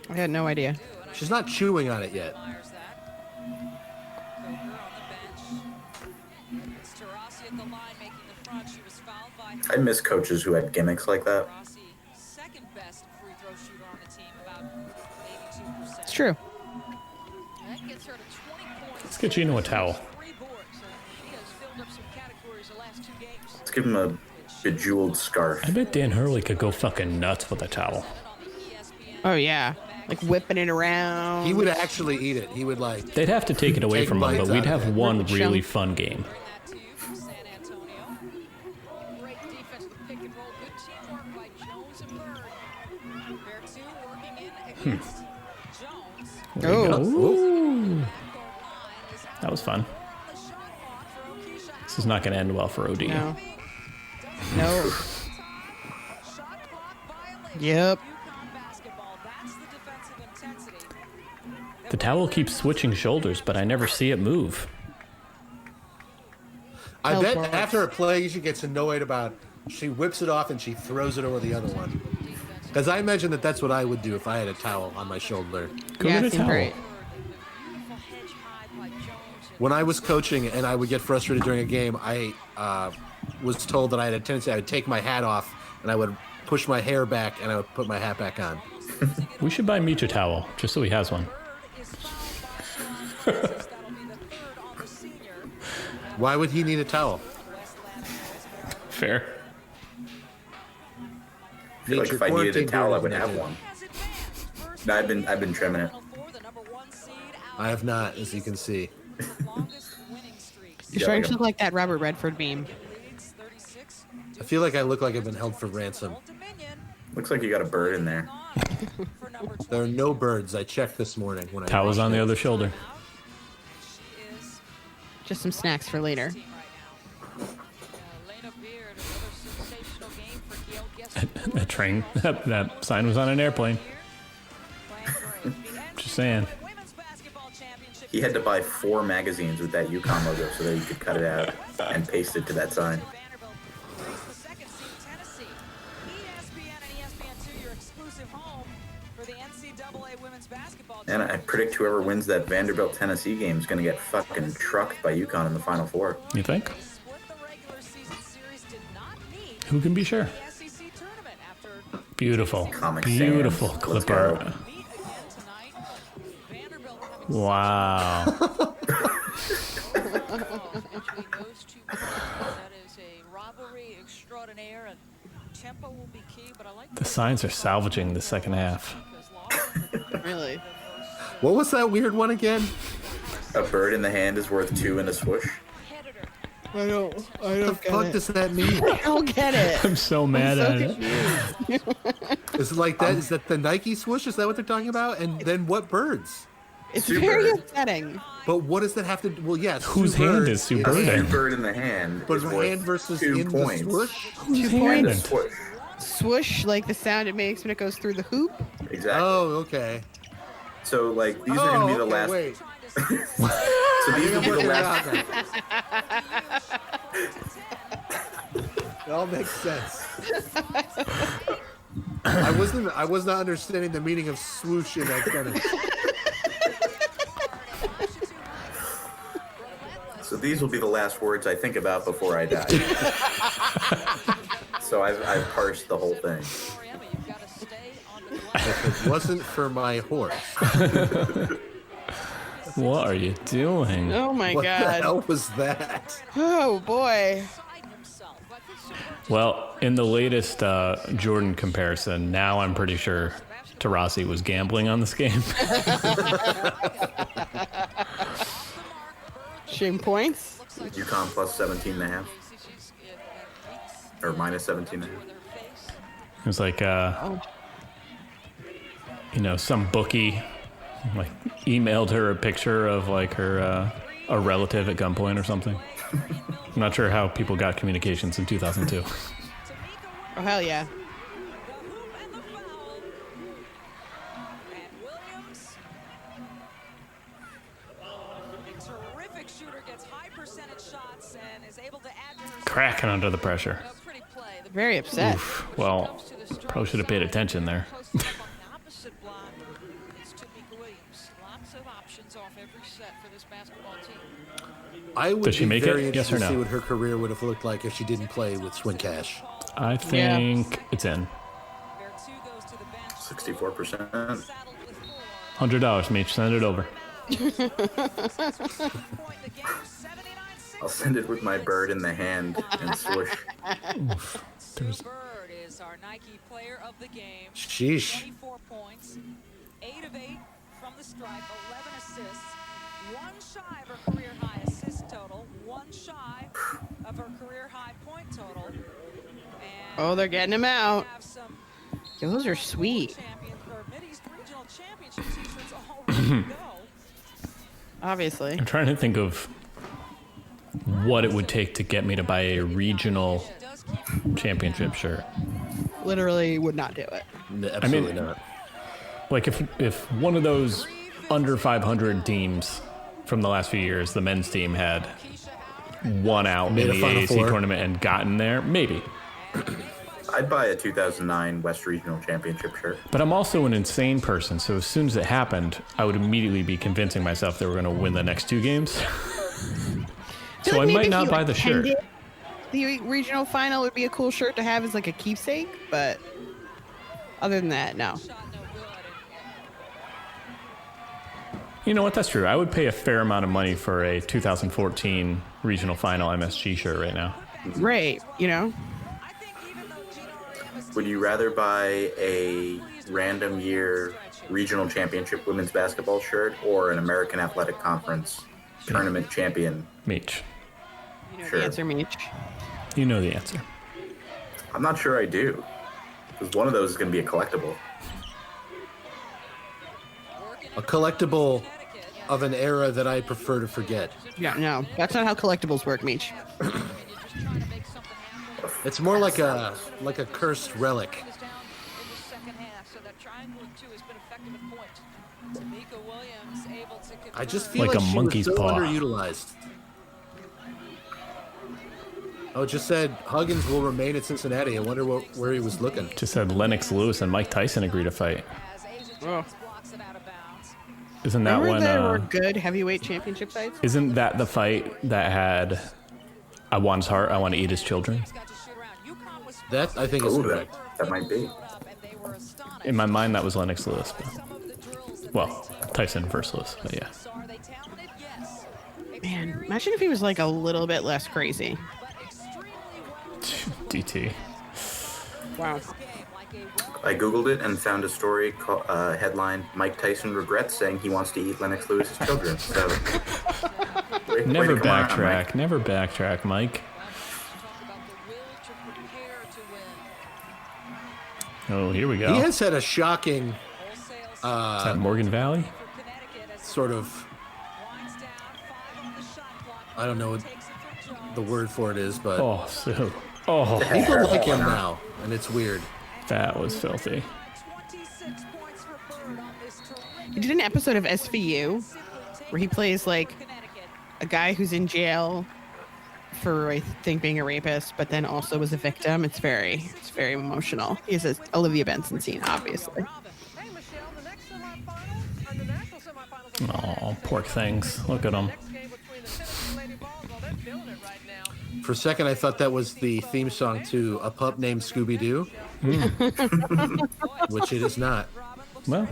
Speaker 2: I had no idea.
Speaker 3: She's not chewing on it yet.
Speaker 7: I miss coaches who had gimmicks like that.
Speaker 2: It's true.
Speaker 1: Let's get Gino a towel.
Speaker 7: Let's give him a bejeweled scarf.
Speaker 1: I bet Dan Hurley could go fucking nuts with a towel.
Speaker 2: Oh, yeah. Like whipping it around.
Speaker 3: He would actually eat it. He would like.
Speaker 1: They'd have to take it away
Speaker 3: Take
Speaker 1: from him, but
Speaker 3: bites
Speaker 1: we'd
Speaker 3: out of
Speaker 1: have
Speaker 3: it.
Speaker 1: one
Speaker 2: Chunk.
Speaker 1: really fun game. There you go. Ooh. That was fun. This is not going to end well for OD.
Speaker 2: No. No. Yep.
Speaker 1: The towel keeps switching shoulders, but I never see it move.
Speaker 3: I bet
Speaker 2: Teleport.
Speaker 3: after a play, she gets annoyed about. She whips it off and she throws it over the other one. Because I imagine that that's what I would do if I had a towel on my shoulder.
Speaker 1: Go
Speaker 2: Yeah,
Speaker 1: get a
Speaker 2: seemed
Speaker 1: towel.
Speaker 2: great.
Speaker 3: When I was coaching and I would get frustrated during a game, I was told that I had a tendency. I would take my hat off and I would push my hair back and I would put my hat back on.
Speaker 1: We should buy Meech a towel, just so he has one.
Speaker 3: Why would he need a towel?
Speaker 1: Fair.
Speaker 7: I feel like if I needed a towel, I would have one. No, I've been trimming it.
Speaker 3: I have not, as you can see.
Speaker 2: You're starting to look like that Robert Redford meme.
Speaker 3: I feel like I look like I've been held for ransom.
Speaker 7: Looks like you got a bird in there.
Speaker 3: There are no birds. I checked this morning when I.
Speaker 1: Towel's on the other shoulder.
Speaker 2: Just some snacks for later.
Speaker 1: That train, that sign was on an airplane. Just saying.
Speaker 7: He had to buy 4 magazines with that UConn logo so that he could cut it out and paste it to that sign. And I predict whoever wins that Vanderbilt Tennessee game is going to get fucking trucked by UConn in the Final Four.
Speaker 1: You think? Who can be sure? Beautiful.
Speaker 7: Comic
Speaker 1: Beautiful
Speaker 7: Sans. Let's
Speaker 1: Clipper.
Speaker 7: go.
Speaker 1: Wow. The signs are salvaging the second half.
Speaker 2: Really?
Speaker 3: What was that weird one again?
Speaker 7: A bird in the hand is worth 2 in a swoosh.
Speaker 2: I don't
Speaker 3: What the fuck does that mean?
Speaker 2: I don't get it.
Speaker 1: I'm so mad at it.
Speaker 3: Is it like that? Is that the Nike swoosh? Is that what they're talking about? And then what birds?
Speaker 2: It's
Speaker 7: Sue
Speaker 2: very
Speaker 7: Bird.
Speaker 2: upsetting.
Speaker 3: But what does that have to? Well, yes.
Speaker 1: Whose hand is Sue Bird
Speaker 7: A
Speaker 1: in?
Speaker 7: bird in the hand
Speaker 3: But
Speaker 7: is
Speaker 3: hand
Speaker 7: worth
Speaker 3: versus
Speaker 7: 2
Speaker 3: in
Speaker 7: points.
Speaker 3: the swoosh?
Speaker 1: Whose
Speaker 2: Two
Speaker 1: hand?
Speaker 7: And a
Speaker 1: is-
Speaker 7: swoosh.
Speaker 2: Swoosh, like the sound it makes when it goes through the hoop.
Speaker 7: Exactly.
Speaker 3: Oh, okay.
Speaker 7: So, like, these are going to be the
Speaker 3: okay,
Speaker 7: last.
Speaker 3: Wait.
Speaker 7: So these will be the last.
Speaker 3: It all makes sense. I was not understanding the meaning of swoosh in that sentence.
Speaker 7: So these will be the last words I think about before I die. So I've parsed the whole thing.
Speaker 3: If it wasn't for my horse.
Speaker 1: What are you doing?
Speaker 2: Oh my
Speaker 3: What the
Speaker 2: god.
Speaker 3: hell was that?
Speaker 2: Oh boy.
Speaker 1: Well, in the latest Jordan comparison, now I'm pretty sure Taurasi was gambling on this game.
Speaker 2: Shame points.
Speaker 7: UConn plus 17.5. Or minus 17.5.
Speaker 1: It was like, some bookie like emailed her a picture of like her a relative at gunpoint or something. I'm not sure how people got communications in 2002.
Speaker 2: Oh hell yeah.
Speaker 5: shooter gets high percentage shots and is able to add to her
Speaker 1: Cracking under the pressure.
Speaker 2: Very upset.
Speaker 1: Oof. Well, probably should have paid attention there.
Speaker 6: Opposite block. It's Tamika Williams. Lots of options off every set for this basketball team.
Speaker 3: I would
Speaker 1: Does she
Speaker 3: be
Speaker 1: make
Speaker 3: very
Speaker 1: it? Yes
Speaker 3: interested
Speaker 1: or
Speaker 3: to see
Speaker 1: no?
Speaker 3: what her career would have looked like if she didn't play with Swin Cash.
Speaker 1: I think it's in.
Speaker 7: 64%.
Speaker 1: $100, Meech. Send it over.
Speaker 7: I'll send it with my bird in the hand and swoosh.
Speaker 1: There's
Speaker 5: Bird is our Nike player of the game.
Speaker 3: Sheesh.
Speaker 5: 24 points, 8 of 8 from the stripe, 11 assists, 1 shy of her career high assist total, 1 shy of her career high point total. And
Speaker 2: Oh, they're getting him out.
Speaker 5: have some
Speaker 2: Those are sweet.
Speaker 5: champion or Mid-East regional championship t-shirts all ready to go.
Speaker 2: Obviously.
Speaker 1: I'm trying to think of what it would take to get me to buy a regional championship shirt.
Speaker 2: Literally would not do it.
Speaker 3: Absolutely not.
Speaker 1: Like if one of those under 500 teams from the last few years, the men's team had won out
Speaker 3: Made
Speaker 1: in
Speaker 3: a
Speaker 1: the
Speaker 3: Final
Speaker 1: AAC
Speaker 3: Four.
Speaker 1: tournament and gotten there, maybe.
Speaker 7: I'd buy a 2009 West Regional Championship shirt.
Speaker 1: But I'm also an insane person, so as soon as it happened, I would immediately be convincing myself that we're going to win the next 2 games. So I might not buy the shirt.
Speaker 2: The regional final would be a cool shirt to have as like a keepsake, but other than that, no.
Speaker 1: You know what? That's true. I would pay a fair amount of money for a 2014 regional final MSG shirt right now.
Speaker 2: Right, you know?
Speaker 7: Would you rather buy a random year regional championship women's basketball shirt or an American Athletic Conference tournament champion?
Speaker 1: Meech.
Speaker 2: You know
Speaker 7: Sure.
Speaker 2: the answer, Meech.
Speaker 1: You know the answer.
Speaker 7: I'm not sure I do. Because one of those is going to be a collectible.
Speaker 3: A collectible of an era that I prefer to forget.
Speaker 2: Yeah, no, that's not how collectibles work, Meech.
Speaker 3: It's more like a cursed relic.
Speaker 6: In the second half, so that triangle and 2 has been effective at point. Tamika Williams able to convert.
Speaker 3: I just feel
Speaker 1: Like
Speaker 3: like,
Speaker 1: a
Speaker 3: she
Speaker 1: monkey's
Speaker 3: was so
Speaker 1: paw.
Speaker 3: underutilized. Oh, it just said Huggins will remain at Cincinnati. I wonder where he was looking.
Speaker 1: Just had Lennox Lewis and Mike Tyson agree to fight.
Speaker 2: Oh.
Speaker 1: Isn't that
Speaker 2: Remember
Speaker 1: when?
Speaker 2: there were good heavyweight championship fights?
Speaker 1: Isn't that the fight that had I want his heart, I want to eat his children?
Speaker 3: That I think is
Speaker 7: Oh,
Speaker 3: correct.
Speaker 7: that might be.
Speaker 1: In my mind, that was Lennox Lewis. But, well, Tyson versus Lewis. But yeah.
Speaker 2: Man, imagine if he was like a little bit less crazy.
Speaker 1: DT.
Speaker 2: Wow.
Speaker 7: I Googled it and found a story headline, Mike Tyson regrets saying he wants to eat Lennox Lewis's children. So, way
Speaker 1: Never
Speaker 7: to come around,
Speaker 1: backtrack.
Speaker 7: Mike.
Speaker 1: Never backtrack, Mike. Oh, here we go.
Speaker 3: He has had a shocking
Speaker 1: Is that Morgan Valley?
Speaker 3: sort of, I don't know what the word for it is, but
Speaker 1: Oh, so. Oh,
Speaker 3: people like him now, and it's weird.
Speaker 1: that was filthy.
Speaker 2: He did an episode of SVU where he plays like a guy who's in jail for, I think, being a rapist, but then also was a victim. It's very emotional. He has a Olivia Benson scene, obviously.
Speaker 1: Oh, poor things. Look at them.
Speaker 3: For a second, I thought that was the theme song to A Pup Named Scooby-Doo, which it is not.
Speaker 1: Well,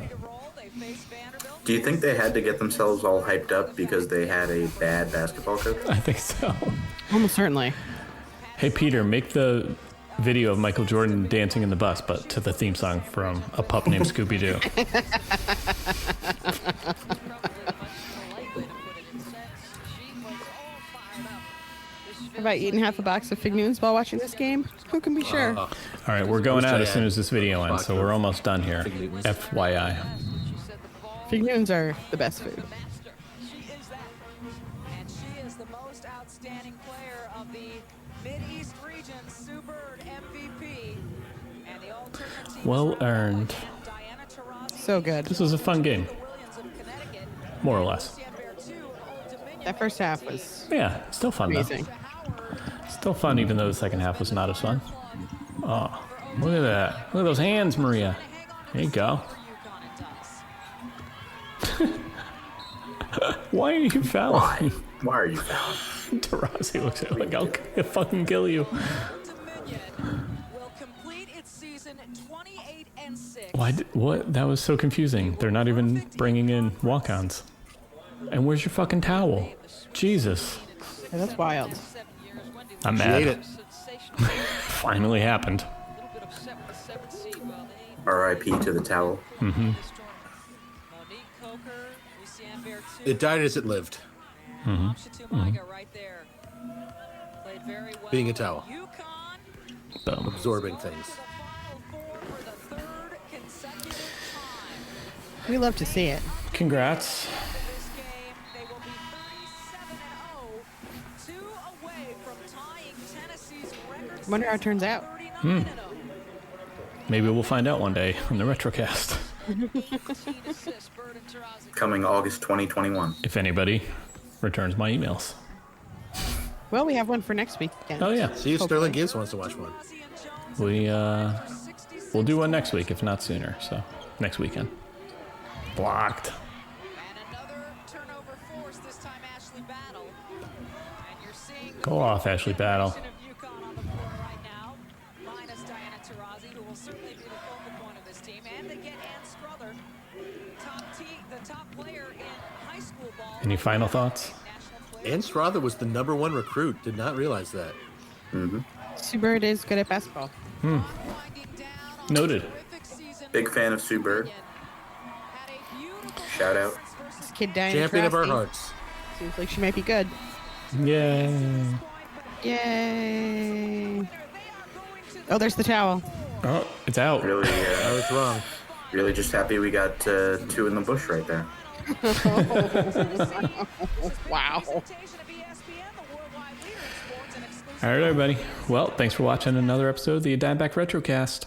Speaker 7: Do you think they had to get themselves all hyped up because they had a bad basketball coach?
Speaker 1: I think so.
Speaker 2: Almost certainly.
Speaker 1: Hey, Peter, make the video of Michael Jordan dancing in the bus, but to the theme song from A Pup Named Scooby-Doo.
Speaker 2: How about eating half a box of Fig Newtons while watching this game? Who can be sure?
Speaker 1: All right, we're going
Speaker 3: Wish
Speaker 1: out
Speaker 3: I
Speaker 1: as soon
Speaker 3: had
Speaker 1: as this video ends, so we're almost done here.
Speaker 3: Fig Newtons.
Speaker 1: FYI.
Speaker 2: Fig Newtons are the best food.
Speaker 5: And she is the most outstanding player of the Mid-East region, Sue Bird, MVP. And the alternate team
Speaker 1: Well earned.
Speaker 5: Diana Taurasi,
Speaker 2: So good.
Speaker 1: This was a fun game,
Speaker 5: Williams of Connecticut,
Speaker 1: more or less.
Speaker 5: San Bear 2, Old Dominion
Speaker 2: That first half was
Speaker 1: still fun
Speaker 2: amazing.
Speaker 1: though. Still fun, even though the second half was not as fun. Oh, look at that! Look at those hands, Maria. There you go. Why are you fouling?
Speaker 7: Why are you fouling?
Speaker 1: Taurasi looks at it like, I'll fucking kill you. Why? What? That was so confusing. They're not even bringing in walk-ons. And where's your fucking towel? Jesus.
Speaker 2: Yeah, that's wild.
Speaker 1: I'm
Speaker 3: She
Speaker 1: mad.
Speaker 3: ate it.
Speaker 1: Finally happened.
Speaker 7: R.I.P. to the towel.
Speaker 1: Mm-hmm.
Speaker 3: It died as it lived.
Speaker 1: Mm-hmm.
Speaker 3: Being a towel.
Speaker 1: Boom.
Speaker 3: Absorbing things.
Speaker 2: We love to see it.
Speaker 1: Congrats.
Speaker 2: Wonder how it turns out.
Speaker 1: Maybe we'll find out one day in the Retrocast.
Speaker 7: Coming August 2021.
Speaker 1: If anybody returns my emails.
Speaker 2: Well, we have one for next week.
Speaker 1: Oh, yeah.
Speaker 3: See if Sterling Gibbs wants to watch one.
Speaker 1: We'll do one next week, if not sooner. So, next weekend. Blocked. Go off, Ashley Battle. Any final thoughts?
Speaker 3: Ann Strother was the #1 recruit. Did not realize that.
Speaker 7: Mm-hmm.
Speaker 2: Sue Bird is good at basketball.
Speaker 1: Noted.
Speaker 7: Big fan of Sue Bird. Shout out.
Speaker 2: This kid Diana
Speaker 3: Champion of our
Speaker 2: Taurasi
Speaker 3: hearts.
Speaker 2: seems like she might be good.
Speaker 1: Yay.
Speaker 2: Yay. Oh, there's the towel.
Speaker 1: Oh, it's out.
Speaker 7: Really,
Speaker 3: I was wrong.
Speaker 7: really just happy we got 2 in the bush right there.
Speaker 2: Wow.
Speaker 1: All right, everybody. Well, thanks for watching another episode of the Dimeback Retrocast.